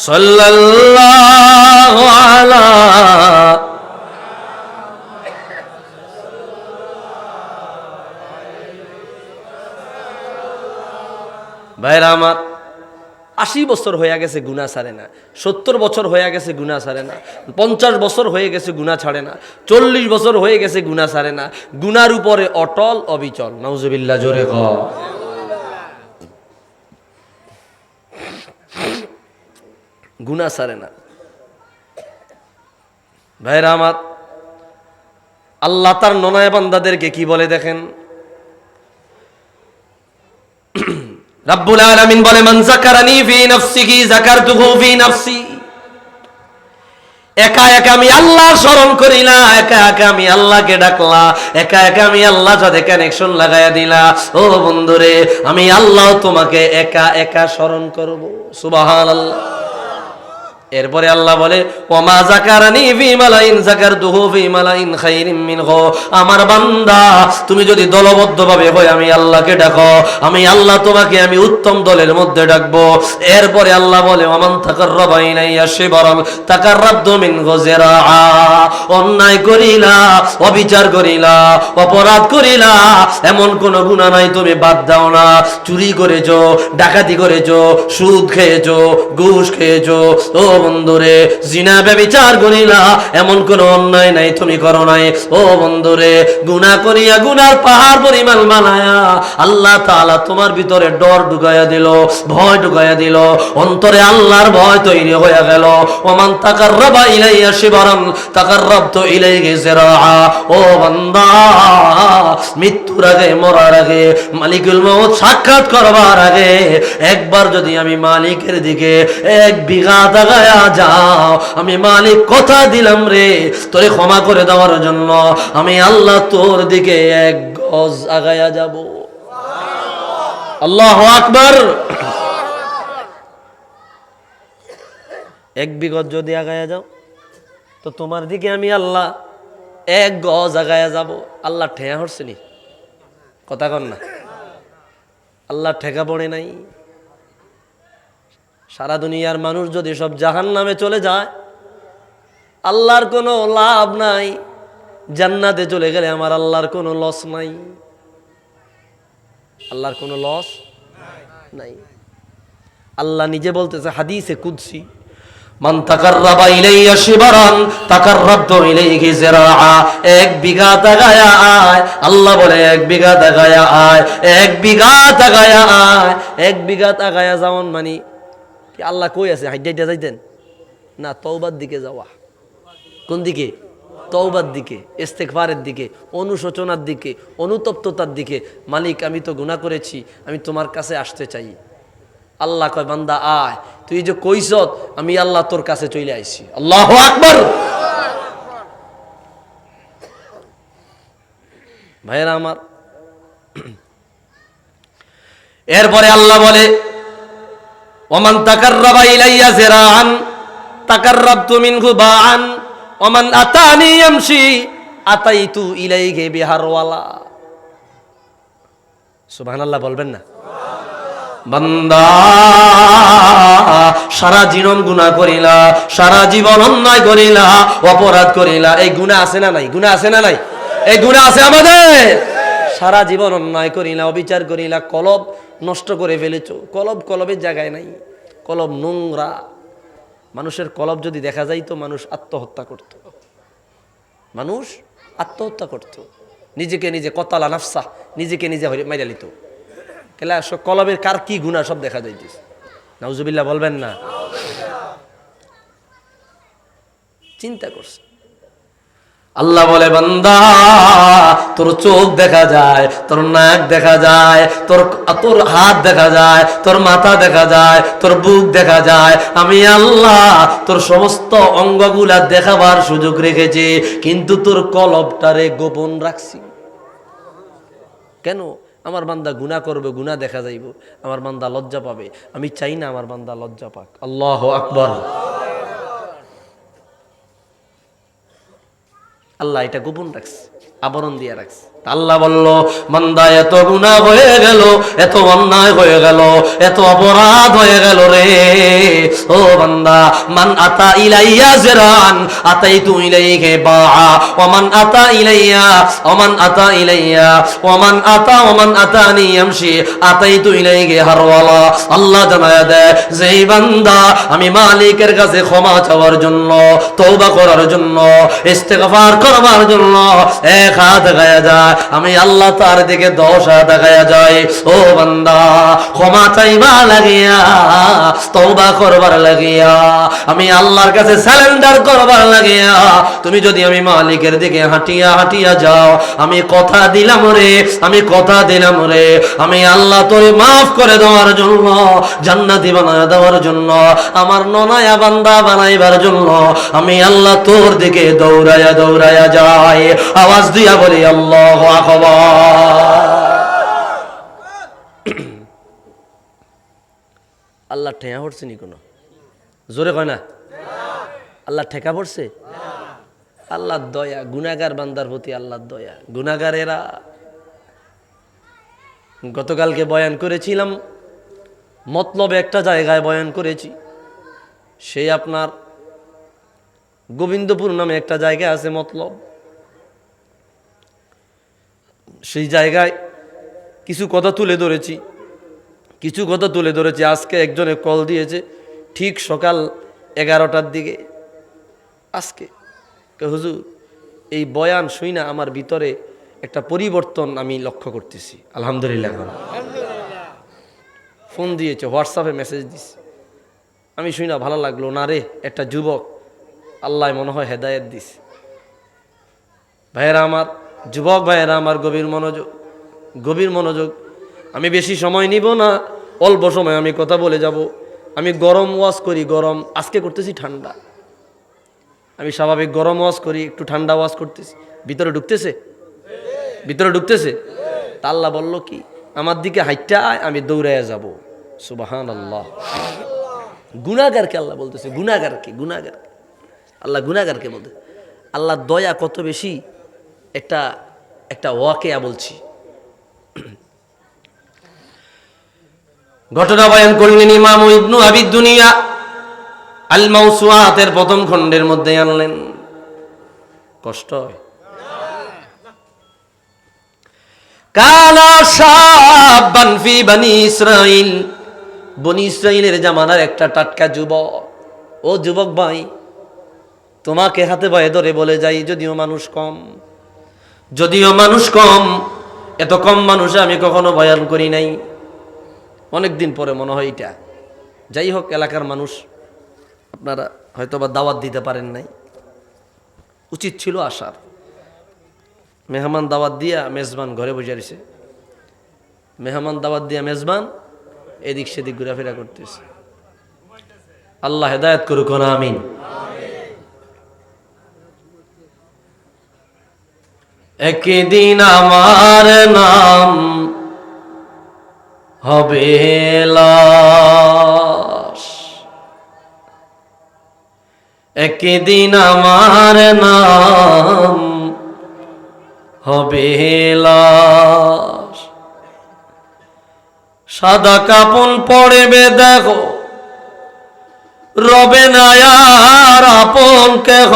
সাল্লাল্লাহু আলা ভাইরা আমার, 80 বছর হয়ে গেছে গুনাহ ছাড়ে না, 70 বছর হয়ে গেছে গুনাহ ছাড়ে না, 50 বছর হয়ে গেছে গুনাহ ছাড়ে না, 40 বছর হয়ে গেছে গুনাহ ছাড়ে না। গুনার উপরে অটল অবিচল। নাউজুবিল্লাহ, জোরে কও। গুনাহ ছাড়ে না। ভাইরা আমার, আল্লাহ তার ননায় বান্দাদেরকে কি বলে দেখেন। রাব্বুল আলামিন বলে, মান যাকারানি ফি নাফসিহি যাকারতুহু ফি নাফসি। একা একা আমি আল্লাহ স্মরণ করি না, একা একা আমি আল্লাহকে ডাকলা, একা একা আমি আল্লাহর সাথে কানেকশন লাগাইয়া দিলা। ও বন্ধুরে, আমি আল্লাহ তোমাকে একা একা স্মরণ করব। সুবহানাল্লাহ। এরপরে আল্লাহ বলে, ওমা যাকারানি ফি মালাইন যাকারতুহু ফি মালাইন খায়রিম মিনহু। আমার বান্দা, তুমি যদি দলবদ্ধভাবে হয় আমি আল্লাহকে ডাকো, আমি আল্লাহ তোমাকে আমি উত্তম দলের মধ্যে ডাকবো। এরপরে আল্লাহ বলে, ওমান তাকাররাবা ইলাইয়া শিবরান তাকাররাবতু মিনহু যিরাআ। অন্যায় করিলা, অবিচার করিলা, অপরাধ করিলা, এমন কোন গুনাহ নাই তুমি বাদ দাও না। চুরি করেছো, ডাকাতি করেছো, সুদ খেয়েছো, ঘুষ খেয়েছো, ও বন্ধুরে, জিনা ব্যভিচার করিলা, এমন কোন অন্যায় নাই তুমি করো নাই। ও বন্ধুরে, গুনাহ করিয়া গুনার পাহাড় পরিমাণ বানায়া আল্লাহ তাআলা তোমার ভিতরে ডর ঢুকাইয়া দিল, ভয় ঢুকাইয়া দিল, অন্তরে আল্লাহর ভয় তৈরি হয়ে গেল। ওমান তাকাররাবা ইলাইয়া শিবরান তাকাররাবতু ইলাইহি জিরাআ। ও বান্দা, মৃত্যুর আগে, মরার আগে, মালিকুল মউত সাক্ষাৎ করবার আগে একবার যদি আমি মালিকের দিকে এক বিঘা আগায়া যাও, আমি মালিক কথা দিলাম রে তোরে ক্ষমা করে দেওয়ার জন্য, আমি আল্লাহ তোর দিকে এক গজ আগায়া যাব। আল্লাহু আকবার। এক বিগত যদি আগায়া যাও তো তোমার দিকে আমি আল্লাহ এক গজ আগায়া যাব। আল্লাহ ঠেয়া হরছেনি, কথা কন না, আল্লাহ ঠেকা পড়ে নাই। সারা দুনিয়ার মানুষ যদি সব জাহান্নামে চলে যায়, আল্লাহর কোনো লাভ নাই। জান্নাতে চলে গেলে আমার আল্লাহর কোনো লস নাই, আল্লাহর কোনো লস নাই। আল্লাহ নিজে বলতেছে হাদিসে কুদসি, মান তাকাররাবা ইলাইয়া শিবরান তাকাররাবতু ইলাইহি জিরাআ। এক বিঘা তাগায়া আয়, আল্লাহ বলে এক বিঘা তাগায়া আয়, এক বিঘা তাগায়া আয়। এক বিঘা তাগায়া যাওন মানে কি আল্লাহ কই আছে হাইডাইটা যাইতেন না? তওবার দিকে যাওয়া। কোন দিকে? তওবার দিকে, ইস্তেগফারের দিকে, অনুশোচনার দিকে, অনুতপ্ততার দিকে। মালিক, আমি তো গুনাহ করেছি, আমি তোমার কাছে আসতে চাই। আল্লাহ কয়, বান্দা আয়, তুই যে কইছত আমি আল্লাহ তোর কাছে চলে আইছি। আল্লাহু আকবার। ভাইরা আমার, এরপরে আল্লাহ বলে, ওমান তাকাররাবা ইলাইয়া জিরাআন তাকাররাবতু মিনহু বাআন ওমান আতানি ইয়ামশি আতাইতু ইলাইহি বিহারওয়ালা। সুবহানাল্লাহ বলবেন না? বান্দা, সারা জীবন গুনাহ করিলা, সারা জীবন অন্যায় করিলা, অপরাধ করিলা। এই গুনাহ আছে না নাই? গুনাহ আছে না নাই? এই গুনাহ আছে আমাদের। সারা জীবন অন্যায় করিলা, অবিচার করিলা, কলব নষ্ট করে ফেলেছো। কলবের জায়গায় নাই, কলব নোংরা। মানুষের কলব যদি দেখা যায় তো মানুষ আত্মহত্যা করত, মানুষ আত্মহত্যা করত, নিজেকে নিজে কতালা নাফসা, নিজেকে নিজে মাইরা লিত। কেলা কলবের কার কি গুনাহ সব দেখা যাইতেছে। নাউজুবিল্লাহ বলবেন না? চিন্তা করছে। আল্লাহ বলে, বান্দা, তোর চোখ দেখা যায়, তোর নাক দেখা যায়, তোর হাত দেখা যায়, তোর মাথা দেখা যায়, তোর বুক দেখা যায়। আমি আল্লাহ তোর সমস্ত অঙ্গগুলা দেখাবার সুযোগ রেখেছি, কিন্তু তোর কলবটারে গোপন রাখছি। কেন? আমার বান্দা গুনাহ করবে, গুনাহ দেখা যাইব, আমার বান্দা লজ্জা পাবে। আমি চাই না আমার বান্দা লজ্জা পাক। আল্লাহু আকবার। আল্লাহ এটা গোপন রাখছে, আবরণ দিয়ে রাখছে। আল্লাহ বলল, বান্দা এত গুনাহ হয়ে গেল, এত অন্যায় হয়ে গেল, এত অপরাধ হয়ে গেল রে। ও বান্দা, মান আতা ইলাইয়া জিরান আতাইতু ইলাইহি বাআ ওমান আতা ইলাইয়া ওমান আতা ইলাইয়া ওমান আতানি ইয়ামশি আতাইতু ইলাইহি হারওয়ালা। আল্লাহ জানায়া দেয়, যেই বান্দা আমি মালিকের কাছে ক্ষমা চাওয়ার জন্য, তওবা করার জন্য, ইস্তেগফার করবার জন্য এক হাত গায়া যায়, আমি আল্লাহ তার দিকে 10 হাত গায়া যায়। ও বান্দা, ক্ষমা চাইবা লাগিয়া, তওবা করবার লাগিয়া, আমি আল্লাহর কাছে সারেন্ডার করবার লাগিয়া তুমি যদি আমি মালিকের দিকে হাঁটিয়া হাঁটিয়া যাও, আমি কথা দিলাম রে, আমি কথা দিলাম রে, আমি আল্লাহ তোরে মাফ করে দেওয়ার জন্য, জান্নাতি বানায় দেওয়ার জন্য, আমার ননায়া বান্দা বানাইবার জন্য আমি আল্লাহ তোর দিকে দৌড়ায়া দৌড়ায়া যাই। আওয়াজ দিয়া বলি আল্লাহু আকবার। আল্লাহ ঠেকা পড়ছে নি? কোনো জোরে কয় না? আল্লাহ ঠেকা পড়ছে? আল্লাহর দয়া, গুনাহগার বান্দার প্রতি আল্লাহর দয়া। গুনাহগারেরা, গতকালকে বয়ান করেছিলাম, মতলবে একটা জায়গায় বয়ান করেছি, সেই আপনার গোবিন্দপুর নামে একটা জায়গা আছে মতলব। সেই জায়গায় কিছু কথা তুলে ধরেছি। আজকে একজনে কল দিয়েছে, ঠিক সকাল 11টার দিকে আজকে হুজুর এই বয়ান শুই না আমার ভিতরে একটা পরিবর্তন আমি লক্ষ্য করতেছি। আলহামদুলিল্লাহ। ফোন দিয়েছে, হোয়াটসঅ্যাপে মেসেজ দিছে, আমি শুই না ভালো লাগলো না রে, একটা যুবক আল্লাহ মনে হয় হেদায়েত দিছে। ভাইয়েরা আমার, যুবক ভাইয়েরা আমার, গভীর মনোযোগ। আমি বেশি সময় নিব না, অল্প সময় আমি কথা বলে যাব। আমি গরম ওয়াজ করি, গরম আজকে করতেছি ঠান্ডা। আমি স্বাভাবিক গরম ওয়াজ করি, একটু ঠান্ডা ওয়াজ করতেছি। ভিতরে ঢুকতেছে তা আল্লাহ বলল কি, আমার দিকে হাইটটা আয়, আমি দৌড়াইয়া যাব। সুবহানাল্লাহ। গুনাহগারকে আল্লাহ বলতেছে, গুনাহগারকে আল্লাহ গুনাহগারকে বলতে। আল্লাহ দয়া কত বেশি, একটা ওয়াকিয়া বলছি। ঘটনা বয়ান করলেন ইমাম ইবনু আবি দুনিয়া আল মাওসুআতের প্রথম খণ্ডের মধ্যে আনলেন। কষ্ট হয়। কানা শাবান ফি বনি ইসরাইল, বনি ইসরাইলের জামানার একটা টাটকা যুবক। ও যুবক ভাই, তোমাকে হাতে পায়ে ধরে বলে যাই, যদিও মানুষ কম, এত কম মানুষে আমি কখনো বয়ান করি নাই। অনেকদিন পরে মনে হয় এটা। যাই হোক, এলাকার মানুষ, আপনারা হয়তো বা দাওয়াত দিতে পারেন নাই, উচিত ছিল আসার। মেহমান দাওয়াত দিয়া মেজবান ঘরে বসে রয়েছে, মেহমান দাওয়াত দিয়া মেজবান এদিক সেদিক ঘোরাফেরা করতেছে। আল্লাহ হেদায়েত করুক না, আমিন। একদিন আমার নাম হবে লাশ, একদিন আমার নাম হবে লাশ। সাদা কাপন পড়বে দেখো, রবে না আর আপন কেহ।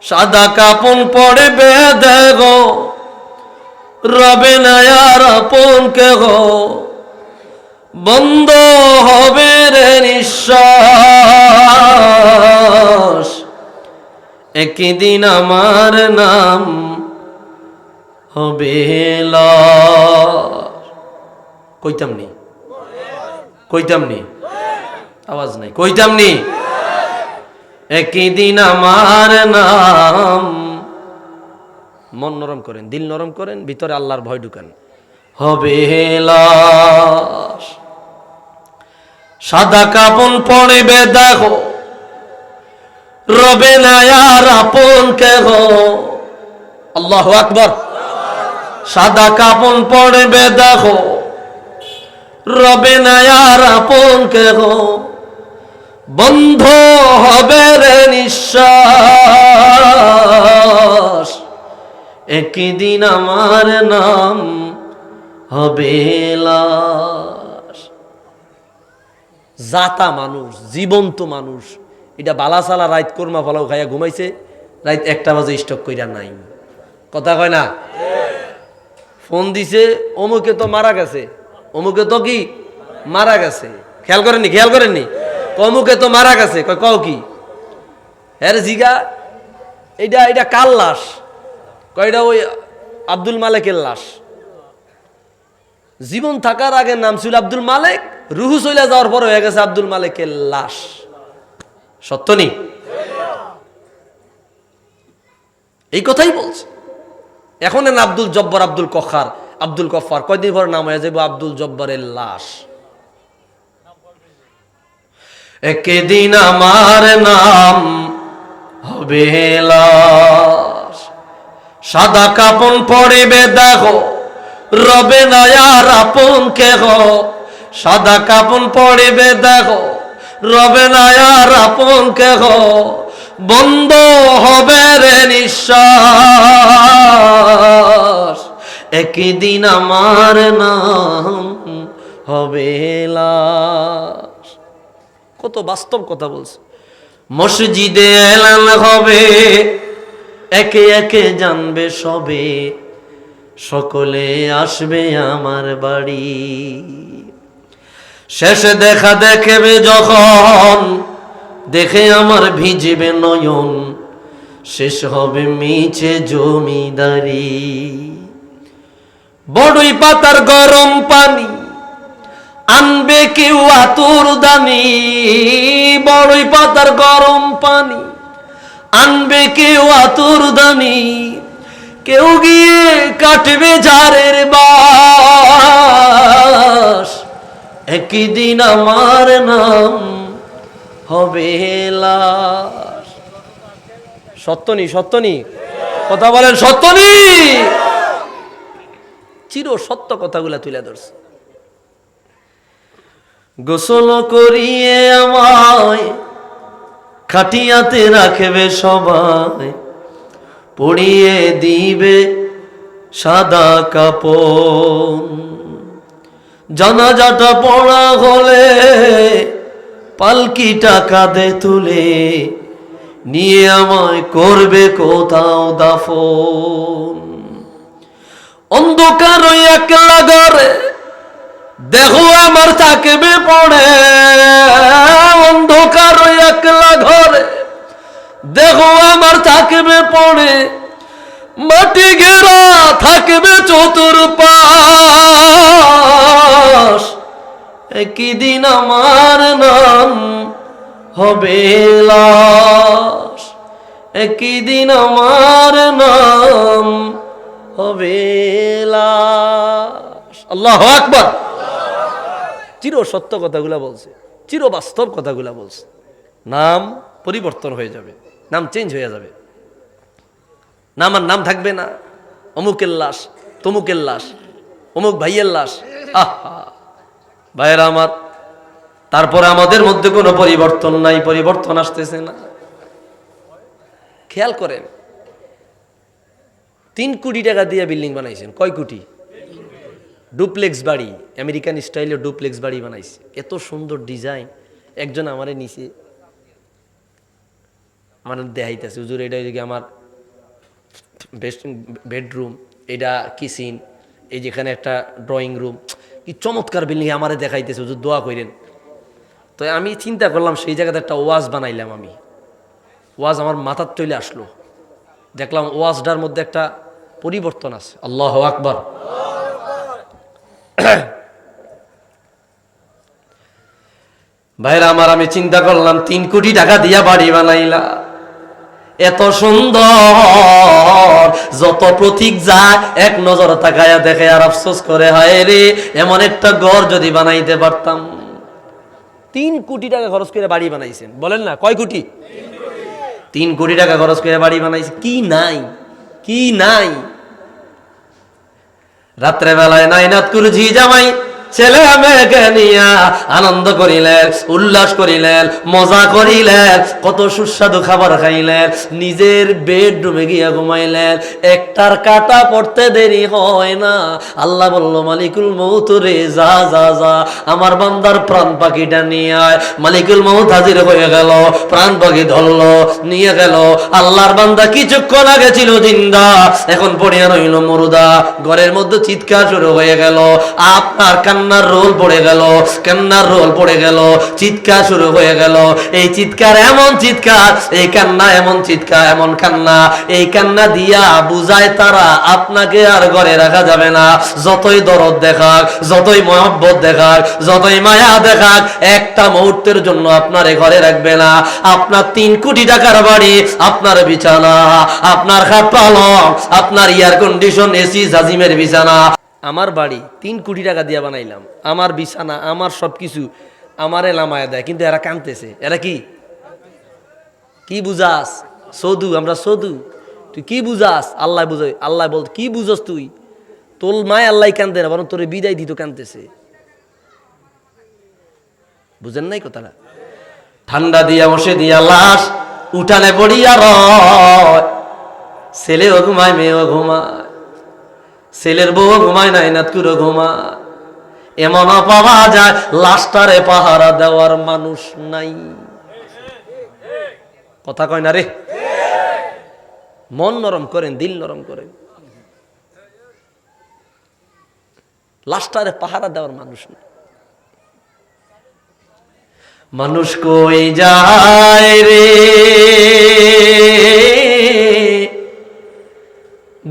সাদা কাপন পড়বে দেখো, রবে না আর আপন কেহ। বন্ধ হবে রে নিঃশ্বাস, একদিন আমার নাম হবে লাশ। কইতাম নি আওয়াজ নাই, কইতাম নি একদিন আমার নাম। মন নরম করেন, দিল নরম করেন, ভিতরে আল্লাহর ভয় ঢুকান। হবে লাশ, সাদা কাপন পড়বে দেখো, রবে না আর আপন কেহ। আল্লাহু আকবার। সাদা কাপন পড়বে দেখো, রবে না আর আপন কেহ। বন্ধ হবে রে নিঃশ্বাস, একদিন আমার নাম হবে লাশ। জাতা মানুষ, জীবন্ত মানুষ, এটা বালাসালা রাত কর্মা ফলাও খাইয়া ঘুমাইছে, রাত 1টা বাজে স্টক কইরা নাই। কথা কয় না? ফোন দিছে, অমুকে তো মারা গেছে, অমুকে তো কি মারা গেছে। খেয়াল করেননি? অমুকে তো মারা গেছে, কও কি? হ্যাঁ জিগা, এটা কার লাশ? কয়টা ওই আব্দুল মালেকের লাশ। জীবন থাকার আগে নাম ছিল আব্দুল মালেক, রুহু চলে যাওয়ার পর হয়ে গেছে আব্দুল মালেকের লাশ। সত্য নি? এই কথাই বলছে। এখন আব্দুল জব্বার, আব্দুল কফার, কয়দিন পর নাম হয়ে যাবে আব্দুল জব্বারের লাশ। একদিন আমার নাম হবে লাশ, সাদা কাপন পড়বে দেখো, রবে না আর আপন কেহ। সাদা কাপন পড়বে দেখো, রবে না আর আপন কেহ। বন্ধ হবে রে নিঃশ্বাস, একদিন আমার নাম হবে লাশ। কত বাস্তব কথা বলছে। মসজিদে এলান হবে, একে একে জানবে সবে, সকলে আসবে আমার বাড়ি। শেষে দেখা দেখবে যখন, দেখে আমার ভিজবে নয়ন, শেষ হবে মিছে জমিদারি। বড়ই পাতার গরম পানি আনবে কেউ আতুর দানি, বড়ই পাতার গরম পানি আনবে কেউ আতুর দানি, কেউ গিয়ে কাটবে ঝাড়ের বাস, একই দিন আমার নাম হবে লাশ। সত্যনি সত্যনি কথা বলেন, সত্যনি চির সত্য কথাগুলা তুলে ধরছে। গোসল করিয়ে আমায় খাটিয়াতে রাখবে সবাই, পরিয়ে দিবে সাদা কাপড়, জানাজাটা পড়া হলে পালকিটা কাঁধে তুলে নিয়ে আমায় করবে কোথাও দাফন। অন্ধকার ওই একলা ঘরে দেহ আমার থাকবে পড়ে, অন্ধকার ওই একলা ঘরে দেহ আমার থাকবে পড়ে, মাটি ঘেরা থাকবে চতুর্পাশ, একই দিন আমার নাম হবে লাশ, একই দিন আমার নাম হবে লাশ। আল্লাহু আকবার। চির সত্য কথাগুলা বলছে, চির বাস্তব কথাগুলা বলছে। নাম পরিবর্তন হয়ে যাবে, নাম চেঞ্জ হয়ে যাবে, নাম আর নাম থাকবে না। অমুকের লাশ, তমুকের লাশ, অমুক ভাইয়ের লাশ। আহা ভাইয়েরা আমার, তারপরে আমাদের মধ্যে কোনো পরিবর্তন নাই, পরিবর্তন আসতেছে না। খেয়াল করেন, 3 কোটি টাকা দিয়ে বিল্ডিং বানাইছেন। কয় কোটি? ডুপ্লেক্স বাড়ি, আমেরিকান স্টাইলে ডুপ্লেক্স বাড়ি বানাইছে, এত সুন্দর ডিজাইন। একজন আমারে নিচে আমার দেখাইতেছে, হুজুর এটা ওইদিকে আমার বেডরুম, এটা কিচেন, এই যেখানে একটা ড্রয়িং রুম, কি চমৎকার বিল্ডিং আমারে দেখাইতেছে, হুজুর দোয়া করেন। তো আমি চিন্তা করলাম সেই জায়গাতে একটা ওয়াজ বানাইলাম। আমি ওয়াজ আমার মাথার চলে আসলো, দেখলাম ওয়াজটার মধ্যে একটা পরিবর্তন আছে। আল্লাহু আকবার। ভাইরা আমার, আমি চিন্তা করলাম 3 কোটি টাকা দিয়া বাড়ি বানাইলা, এত সুন্দর, যত প্রতীক যায় এক নজর তাকায়া দেখে আর আফসোস করে, হায় রে এমন একটা ঘর যদি বানাইতে পারতাম। 3 কোটি টাকা খরচ করে বাড়ি বানাইছেন, বলেন না কয় কোটি? 3 কোটি টাকা খরচ করে বাড়ি বানাইছে। কি নাই, কি নাই? রাত্রে বেলায় নাইনাত কুরজি জামাই ছেলে মেয়েকে নিয়া আনন্দ করিলেন, উল্লাস করিলেন, মজা করিলেন, কত সুস্বাদু খাবার খাইলেন, নিজের বেডরুমে গিয়া ঘুমাইলেন। একটার কাটা পড়তে দেরি হয় না, আল্লাহ বলল মালিকুল মউত রে যা যা যা, আমার বান্দার প্রাণ পাখিটা নিয়ে আয়। মালিকুল মউত হাজির হয়ে গেল, প্রাণ পাখি ধরলো, নিয়ে গেল। আল্লাহর বান্দা কিছুক্ষণ আগে ছিল জিন্দা, এখন পড়িয়া রইল মুর্দা। ঘরের মধ্যে চিৎকার শুরু হয়ে গেল, আপনার কান্নার রোল পড়ে গেল, কান্নার রোল পড়ে গেল, চিৎকার শুরু হয়ে গেল। এই চিৎকার এমন চিৎকার, এই কান্না এমন চিৎকার, এমন কান্না, এই কান্না দিয়া বুঝায় তারা আপনাকে আর ঘরে রাখা যাবে না। যতই দরদ দেখাক, যতই মহব্বত দেখাক, যতই মায়া দেখাক, একটা মুহূর্তের জন্য আপনারে ঘরে রাখবে না। আপনার 3 কোটি টাকার বাড়ি, আপনার বিছানা, আপনার খাট পালং, আপনার এয়ার কন্ডিশন, এসি, জাজিমের বিছানা। আমার বাড়ি 3 কোটি টাকা দিয়ে বানাইলাম, আমার বিছানা, আমার সবকিছু আমারে লামায় দেয়, কিন্তু এরা কাঁদতেছে। এরা কি কি বুঝাস? সদু, আমরা সদু, তুই কি বুঝাস? আল্লাহ বুঝাই, আল্লাহ বল কি বুঝস তুই? তোর মায় আল্লাহ কান্দে না, বরং তোরে বিদায় দিত কান্দতেছে। বুঝেন নাই কথাটা? ঠান্ডা দিয়া বসে দিয়া লাশ উঠানে পড়িয়া রয়, ছেলেও ঘুমায়, মেয়েও ঘুমায়, ছেলের বউ ঘুমায়, নাই নাতকুরও ঘুমায়। এমনও পাওয়া যায় লাশটারে পাহারা দেওয়ার মানুষ নাই। কথা কয় না রে? মন নরম করেন, দিল নরম করেন। লাশটারে পাহারা দেওয়ার মানুষ নাই। মানুষ কই যায় রে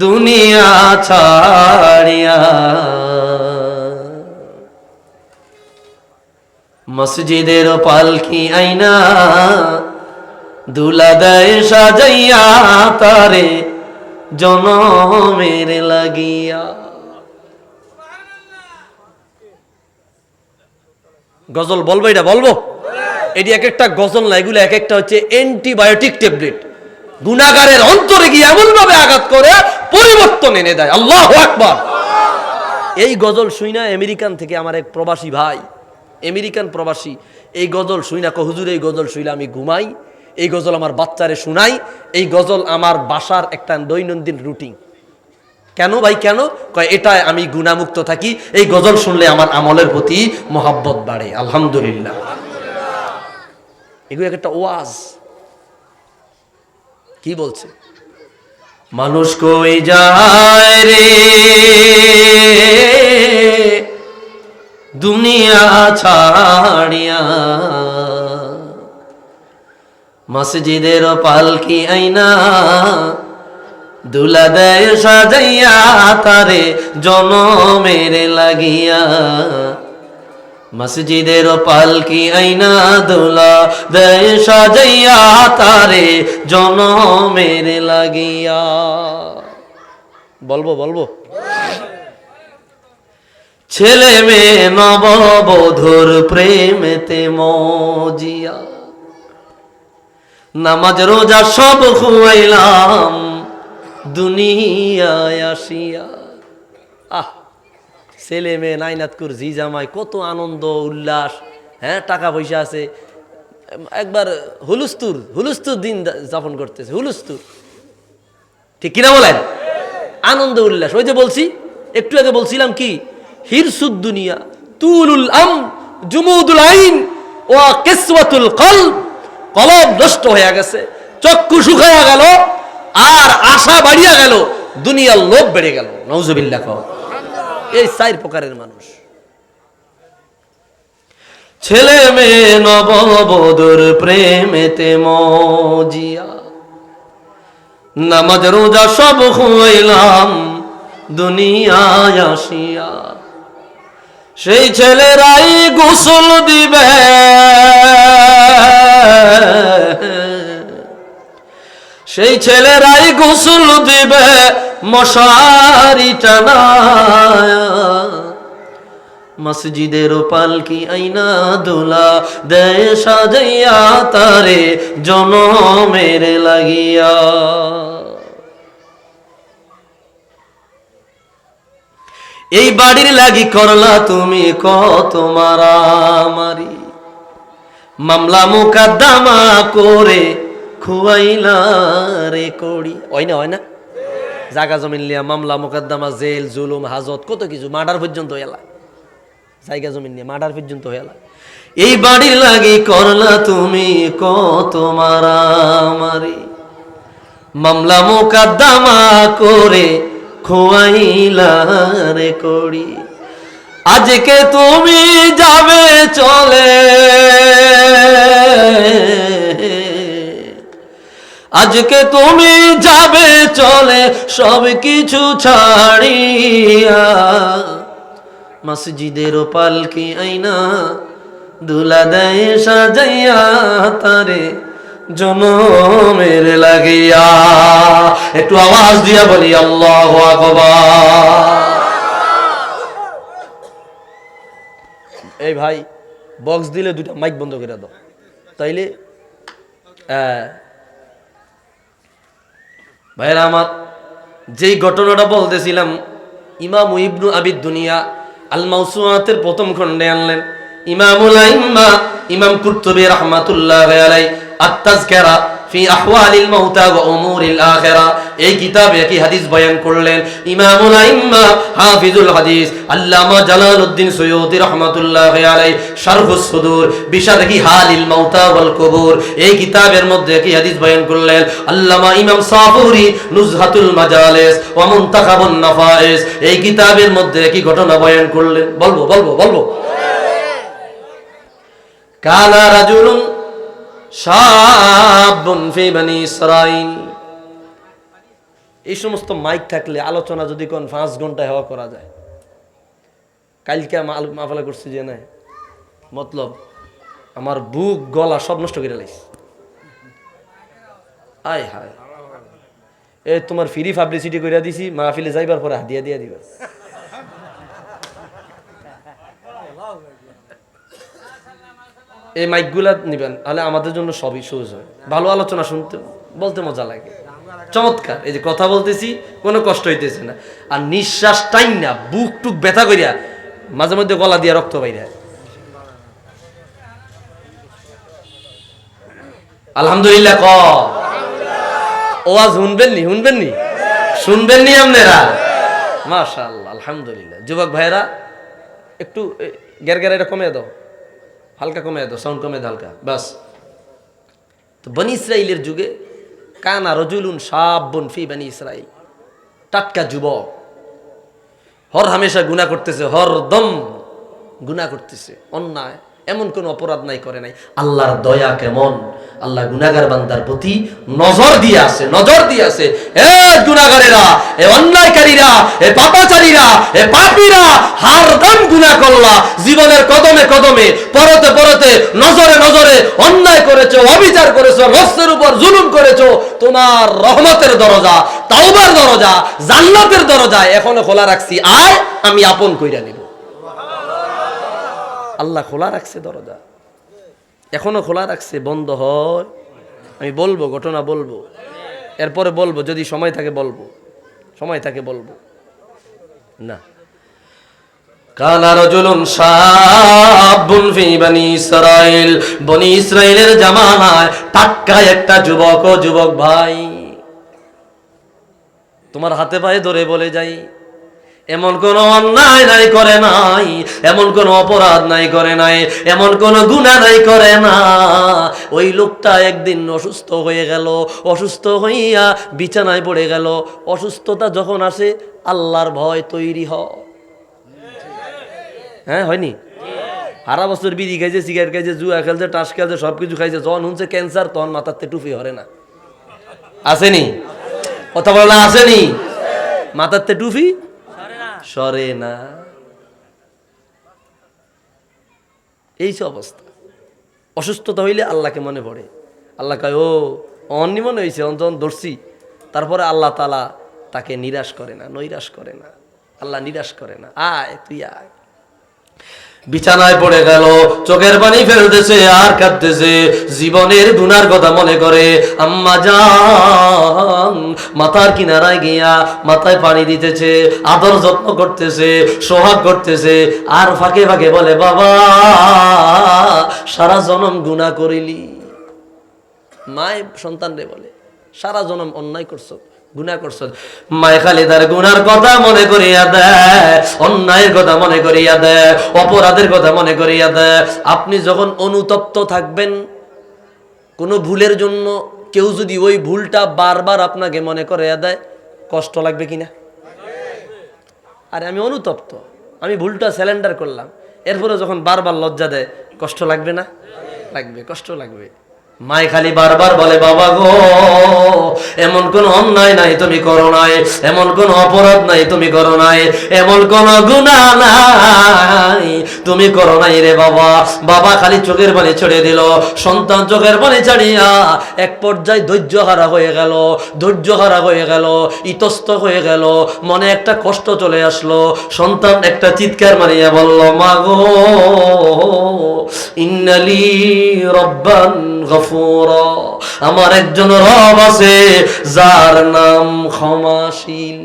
দুনিয়া ছাড়িয়া, মসজিদের পালকি আইনা দুলা দেয় সাজাইয়া তারে জনমের লাগিয়া। গজল বলবো, এটা বলবো, এটি এক একটা গজল না, এগুলো এক একটা হচ্ছে অ্যান্টিবায়োটিক ট্যাবলেট। গুনাহগারের অন্তরে গিয়ে এমন ভাবে আঘাত করে পরিবর্তন এনে দেয়। আল্লাহু আকবার। এই গজল শুইনা আমেরিকান থেকে আমার এক প্রবাসী ভাই, আমেরিকান প্রবাসী, এই গজল শুইনা কো হুজুর এই গজল শুইলে আমি ঘুমাই, এই গজল আমার বাচ্চারে শুনাই, এই গজল আমার বাসার একটা দৈনন্দিন রুটিন। কেন ভাই কেন? কয় এটাই আমি গুনাহমুক্ত থাকি, এই গজল শুনলে আমার আমলের প্রতি মহব্বত বাড়ে। আলহামদুলিল্লাহ। এগুলো একটা ওয়াজ। কি বলছে? মানুষ কই যায় রে দুনিয়া ছাড়িয়া, মসজিদের পালকি আইনা দুলা দেয় সাজাইয়া তারে জনমের লাগিয়া, মসজিদের পালকি আইনা দুলা দেয় সাজাইয়া তারে জনমের লাগিয়া। বলবো বলবো। ছেলে মেয়ে নববধূর প্রেমেতে মজিয়া, নামাজ রোজা সব খুয়াইলাম দুনিয়ায় আসিয়া। আহ, ছেলে মেয়ে নাইনাতকুর জি জামাই কত আনন্দ উল্লাস, হ্যাঁ টাকা পয়সা আছে, একবার হুলুস্তুর হুলুস্তুর দিন যাপন করতেছে, হুলুস্তুর, ঠিক কিনা বলেন? আনন্দ উল্লাস। ওই যে বলছি একটু আগে বলছিলাম কি, হিরসুদ দুনিয়া তুলুল আম জুমুদুল আইন ওয়া কিসওয়াতুল কলব। কলব নষ্ট হয়ে গেছে, চক্ষু শুকায়া গেল, আর আশা বাড়িয়া গেল, দুনিয়ার লোভ বেড়ে গেল। নাউজুবিল্লাহ। এই চার প্রকারের মানুষ। ছেলে মেয়ে নববধূর প্রেমেতে মজিয়া, নামাজ রোজা সব খুয়াইলাম দুনিয়ায় আসিয়া। সেই ছেলেরাই গোসল দিবে, সেই ছেলেরাই গোসল দিবে মশারি টানায়া, মসজিদের পালকি আইনা দোলা দেয় সাজাইয়া তারে জনমের লাগিয়া। এই বাড়ির লাগি করলা তুমি কত মারামারি, মামলা মোকদ্দমা করে খুয়াইলা রে কড়ি। হয় না হয় না? জায়গা জমিন লিয়া মামলা মোকদ্দমা, জেল জুলুম হাজত কত কিছু, মার্ডার পর্যন্ত এলা, জায়গা জমিন নিয়ে মার্ডার পর্যন্ত এলা। এই বাড়ির লাগি করলা তুমি কত মারামারি, মামলা মোকদ্দমা করে খোয়াইলা রে কড়ি। আজকে তুমি যাবে চলে, আজকে তুমি যাবে চলে সব কিছু ছাড়িয়া, মসজিদের পালকি আইনা দুলা দেয় সাজাইয়া তারে জনমের লাগিয়া। একটু আওয়াজ দিয়া বলি আল্লাহু আকবার। এই ভাই বক্স দিলে দুটা মাইক বন্ধ করে দাও, তাইলে ভাইরা আমার, যেই ঘটনাটা বলতেছিলাম, ইমাম ইবনু আবিদ দুনিয়া আল মাউসুআতের প্রথম খণ্ডে আনলেন। ইমামুল আইম্মা ইমাম কুরতুবী রাহমাতুল্লাহি আলাইহি আত-তাযকিরা ফি আহওয়ালিল মাউতা ওয়া উমুরিল আখিরা, এই কিতাবে কি হাদিস বয়ান করলেন ইমামুল আইম্মা হাফিজুল হাদিস আল্লামা জালালউদ্দিন সুয়ুতী রাহমাতুল্লাহি আলাইহি শারহুস সুদূর বিশারহি হালিল মাউতা ওয়াল কুবুর, এই কিতাবের মধ্যে কি হাদিস বয়ান করলেন আল্লামা ইমাম সাফুরি নুজহাতুল মাজালিস ওয়া মুনতাখাবুন নাফাইস, এই কিতাবের মধ্যে কি ঘটনা বয়ান করলেন। বলবো বলবো বলবো। কানা রাজুলুন শাবুন ফি বনি ইসরাইল। এই সমস্ত মাইক থাকলে আলোচনা যদি কোন 5 ঘন্টায় হওয়া করা যায়। কালকে মাফালা করছি যে না মতলব আমার বুক গলা সব নষ্ট করে লাইছে। আয় হায়, এ তোমার ফ্রি পাবলিসিটি কইরা দিছি, মাহফিলে যাইবার পরে হাদিয়া দিয়া দিবা। এই মাইকগুলা নিবেন, তাহলে আমাদের জন্য সবই সহজ হয়। ভালো আলোচনা শুনতে বলতে মজা লাগে, চমৎকার। এই যে কথা বলতেছি কোনো কষ্ট হইতেছে না, আর নিঃশ্বাস টাইম না, বুক টুক ব্যথা করিয়া মাঝে মধ্যে গলা দিয়া রক্ত বাইরে। আলহামদুলিল্লাহ ক ওয়াজ শুনবেননি শুনবেননি আপনারা? মাশাআল্লাহ, আলহামদুলিল্লাহ। যুবক ভাইরা একটু গেরগেরা কমে দাও, হালকা কমে দাও, সাউন্ড কমে দাও হালকা, বাস। তো বনি ইসরাইলের যুগে কানা রাজুলুন শাবুন ফি বনি ইসরাইল, টাটকা যুবক, হর হামেশা গুনাহ করতেছে, হরদম গুনাহ করতেছে, অন্যায় এমন কোন অপরাধ নাই করে নাই। আল্লাহর দয়া কেমন, আল্লাহ গুনাহগার বান্দার প্রতি নজর দিয়ে আছে। এ গুনাহগারেরা, এ অন্যায়কারীরা, এ পাপাচারীরা, এ পাপীরা, হরদম গুনাহ করলা, জীবনের কদমে কদমে, পরতে পরতে, নজরে নজরে অন্যায় করেছো, অবিচার করেছো, নফসের উপর জুলুম করেছো, তোমার রহমতের দরজা, তাওবার দরজা, জান্নাতের দরজা এখনো খোলা রাখছি, আয় আমি আপন কইরা নিব। আল্লাহ খোলা রাখছে দরজা, এখনো খোলা রাখছে, বন্ধ হয়। আমি বলবো, ঘটনা বলবো, এরপরে বলবো, যদি সময় থাকে বলবো না। কানা রাজুলুন শাবুন ফি বনি ইসরাইল, বনি ইসরাইলের জামানায় টাটকা একটা যুবক। ও যুবক ভাই, তোমার হাতে পায়ে ধরে বলে যাই, এমন কোন অন্যায় নাই করে নাই, এমন কোন অপরাধ নাই করে নাই, এমন কোন গুনাহ নাই করে না। ওই লোকটা একদিন অসুস্থ হয়ে গেল, অসুস্থ হইয়া বিছানায় পড়ে গেল। অসুস্থতা যখন আসে আল্লাহর ভয় তৈরি হয়, হ্যাঁ হয়নি? সারা বছর বিড়ি খাইছে, সিগারেট খাইছে, জুয়া খেলছে, টাস খেলছে, সবকিছু খাইছে, যখন শুনছে ক্যান্সার তখন মাথাতে টুপি হরে না। আসেনি? কথা বলে না, আসেনি? মাথাতে টুপি সরে না, এই অবস্থা। অসুস্থতা হইলে আল্লাহকে মনে পড়ে, আল্লাহ কয় ও অন্য মনে হয়েছে, অন্তন ধরছি। তারপরে আল্লাহ তাআলা তাকে নিরাশ করে না, নৈরাশ করে না, আল্লাহ নিরাশ করে না। আয় তুই আয়। বিছানায় পড়ে গেল, চোখের পানি ফেলতেছে আর কাঁদতেছে, জীবনের গুনার কথা মনে করে। আম্মা জান মাথার কিনারায় গিয়া মাথায় পানি দিতেছে, আদর যত্ন করতেছে, সোহাগ করতেছে, আর ফাঁকে ফাঁকে বলে, বাবা সারা জনম গুনাহ করিলি। মায় সন্তানরে বলে, সারা জনম অন্যায় করছো, গুনাহ করছো। মায়ে খালি তার গুনার কথা মনে করিয়া দেয়, অন্যায়ের কথা মনে করিয়া দেয়, অপরাধের কথা মনে করিয়া দেয়। আপনি যখন অনুতপ্ত থাকবেন কোনো ভুলের জন্য, কেউ যদি ওই ভুলটা বারবার আপনাকে মনে করিয়া দেয়, কষ্ট লাগবে কিনা? আরে আমি অনুতপ্ত, আমি ভুলটা স্যালেন্ডার করলাম, এরপরে যখন বারবার লজ্জা দেয়, কষ্ট লাগবে না? লাগবে, কষ্ট লাগবে। মাই খালি বারবার বলে, বাবা গো এমন কোন অন্যায় নাই তুমি করো নাই, এমন কোন অপরাধ নাই তুমি করো নাই, এমন কোন গুনাহ নাই তুমি করো নাই রে বাবা। বাবা খালি চোখের পানি ছেড়ে দিল। সন্তান চোখের পানি ছাড়িয়া এক পর্যায়ে ধৈর্য হারা হয়ে গেল, ইতস্ত হয়ে গেল, মনে একটা কষ্ট চলে আসলো। সন্তান একটা চিৎকার মারিয়া বলল, মা গো ইন্নালি রব্বান গফুরা, আমার একজন রব আছে যার নাম ক্ষমাশীল।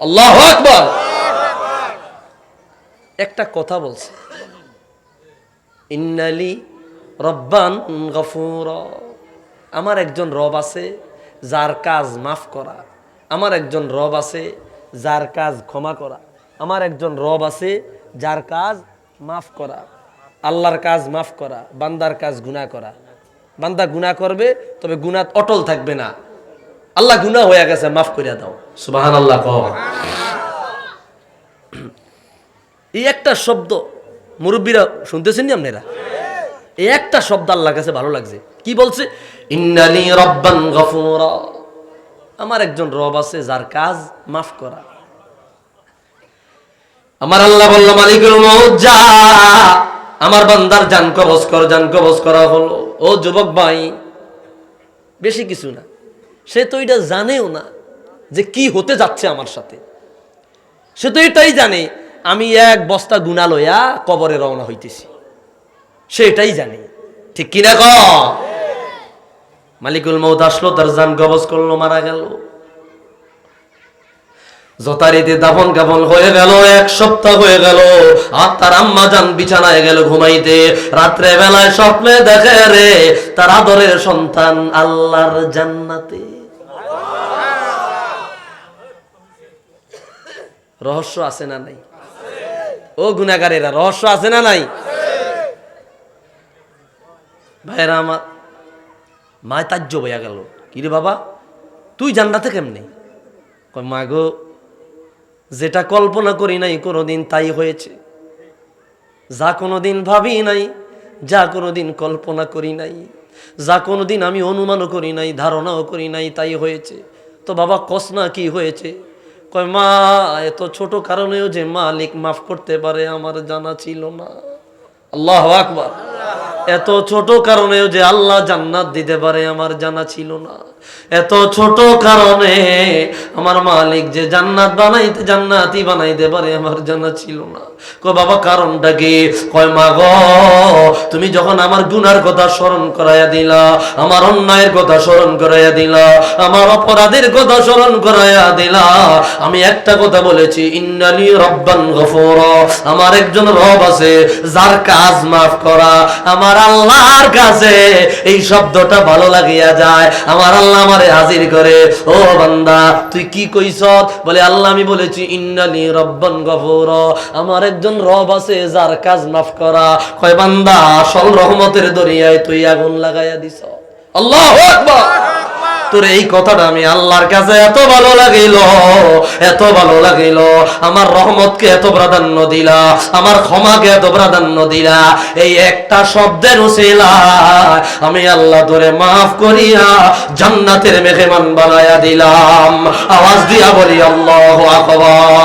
আল্লাহু আকবার। একটা কথা বলছে, ইন্নালি রব্বান গফুরা, আমার একজন রব আছে যার কাজ মাফ করা, আমার একজন রব আছে যার কাজ ক্ষমা করা, আমার একজন রব আছে যার কাজ মাফ করা। আল্লাহর কাজ মাফ করা, বান্দার কাজ গুনাহ করা। বান্দা গুনাহ করবে, তবে গুনাহ অটল থাকবে না। আল্লাহ গুনাহ হয়ে গেছে, মাফ করিয়া দাও, সুবহানাল্লাহ কও। এই একটা শব্দ মুরব্বীরা শুনতেছেন নি আপনারা? এই একটা শব্দ আল্লাহর কাছে ভালো লাগছে। কি বলছে? ইন্নালি রাব্বান গফুরা, আমার একজন রব আছে যার কাজ মাফ করা। আমার আল্লাহ বলল মালিকুল মউত, যা আমার বান্দার জান কবজ কর। জান কবজ করা হলো। ও যুবক ভাই, বেশি কিছু না, সে তো এটা জানেও না যে কি হতে যাচ্ছে আমার সাথে। সে তো এটাই জানে আমি এক বস্তা গুনাহ লইয়া কবরে রওনা হইতেছি, সে এটাই জানে। ঠিক কিনা ক? মালিকুল মউত আসলো, তার জান কবজ করলো, মারা গেল। যথারীতি দাফন কাফন হয়ে গেল। 1 সপ্তাহ হয়ে গেল। আর তার আম্মা জান বিছানায় গেল ঘুমাইতে। রাত্রে বেলায় স্বপ্নে দেখে রে তার আদরের সন্তান আল্লাহর জান্নাতে। রহস্য আছে না নাই? ও গুনাহগারেরা, রহস্য আছে না নাই? ভাইরা আমার, মায় তাজ্য বইয়া গেল, কিরে বাবা তুই জান্নাতে কেমনে? কয় মা গো, যেটা কল্পনা করি নাই কোনোদিন তাই হয়েছে, যা কোনোদিন ভাবি নাই, যা কোনোদিন কল্পনা করি নাই, যা কোনোদিন আমি অনুমানও করি নাই, ধারণাও করি নাই, তাই হয়েছে। তো বাবা কস না কি হয়েছে? কয় মা, এত ছোট কারণেও যে মালিক মাফ করতে পারে আমার জানা ছিল না। আল্লাহু আকবার। এত ছোট কারণেও যে আল্লাহ জান্নাত দিতে পারে আমার জানা ছিল না। এত ছোট কারণে আমার মালিক যে জান্নাতি বানাইতে পারে আমার জানা ছিল না। কয় বাবা কারণটা কি? কয় মা গো, তুমি যখন আমার গুনার কথা স্মরণ করাইয়া দিলা, আমার অন্যায়ের কথা স্মরণ করাইয়া দিলা, আমার অপরাধের কথা স্মরণ করাইয়া দিলা, আমি একটা কথা বলেছি, ইন্নালি রাব্বান গফুরা, আমার একজন রব আছে যার কাজ মাফ করা। আমার আল্লাহর কাছে এই শব্দটা ভালো লাগিয়া যায়। আমার আল্লাহ আমারে হাজির করে, ও বান্দা তুই কি কইছ? বলে আল্লাহ আমি বলেছি ইন্নালি রাব্বান গফুরা, আমার একজন রব আছে যার কাজ মাফ করা। কয় বান্দা, আসল রহমতের দরিয়ায় তুই আগুন লাগাইয়া দিছ। আল্লাহু আকবার। তোর এই কথাটা আমি আল্লাহর কাছে এত ভালো লাগিল, এত ভালো লাগিল, আমার রহমতকে এত প্রাধান্য দিলা, আমার ক্ষমাকে এত প্রাধান্য দিলা, এই একটা শব্দের উসিলায় আমি আল্লাহ তোরে মাফ করিয়া জান্নাতের মেহমান বানায়া দিলাম। আওয়াজ দিয়া বলি আল্লাহু আকবার।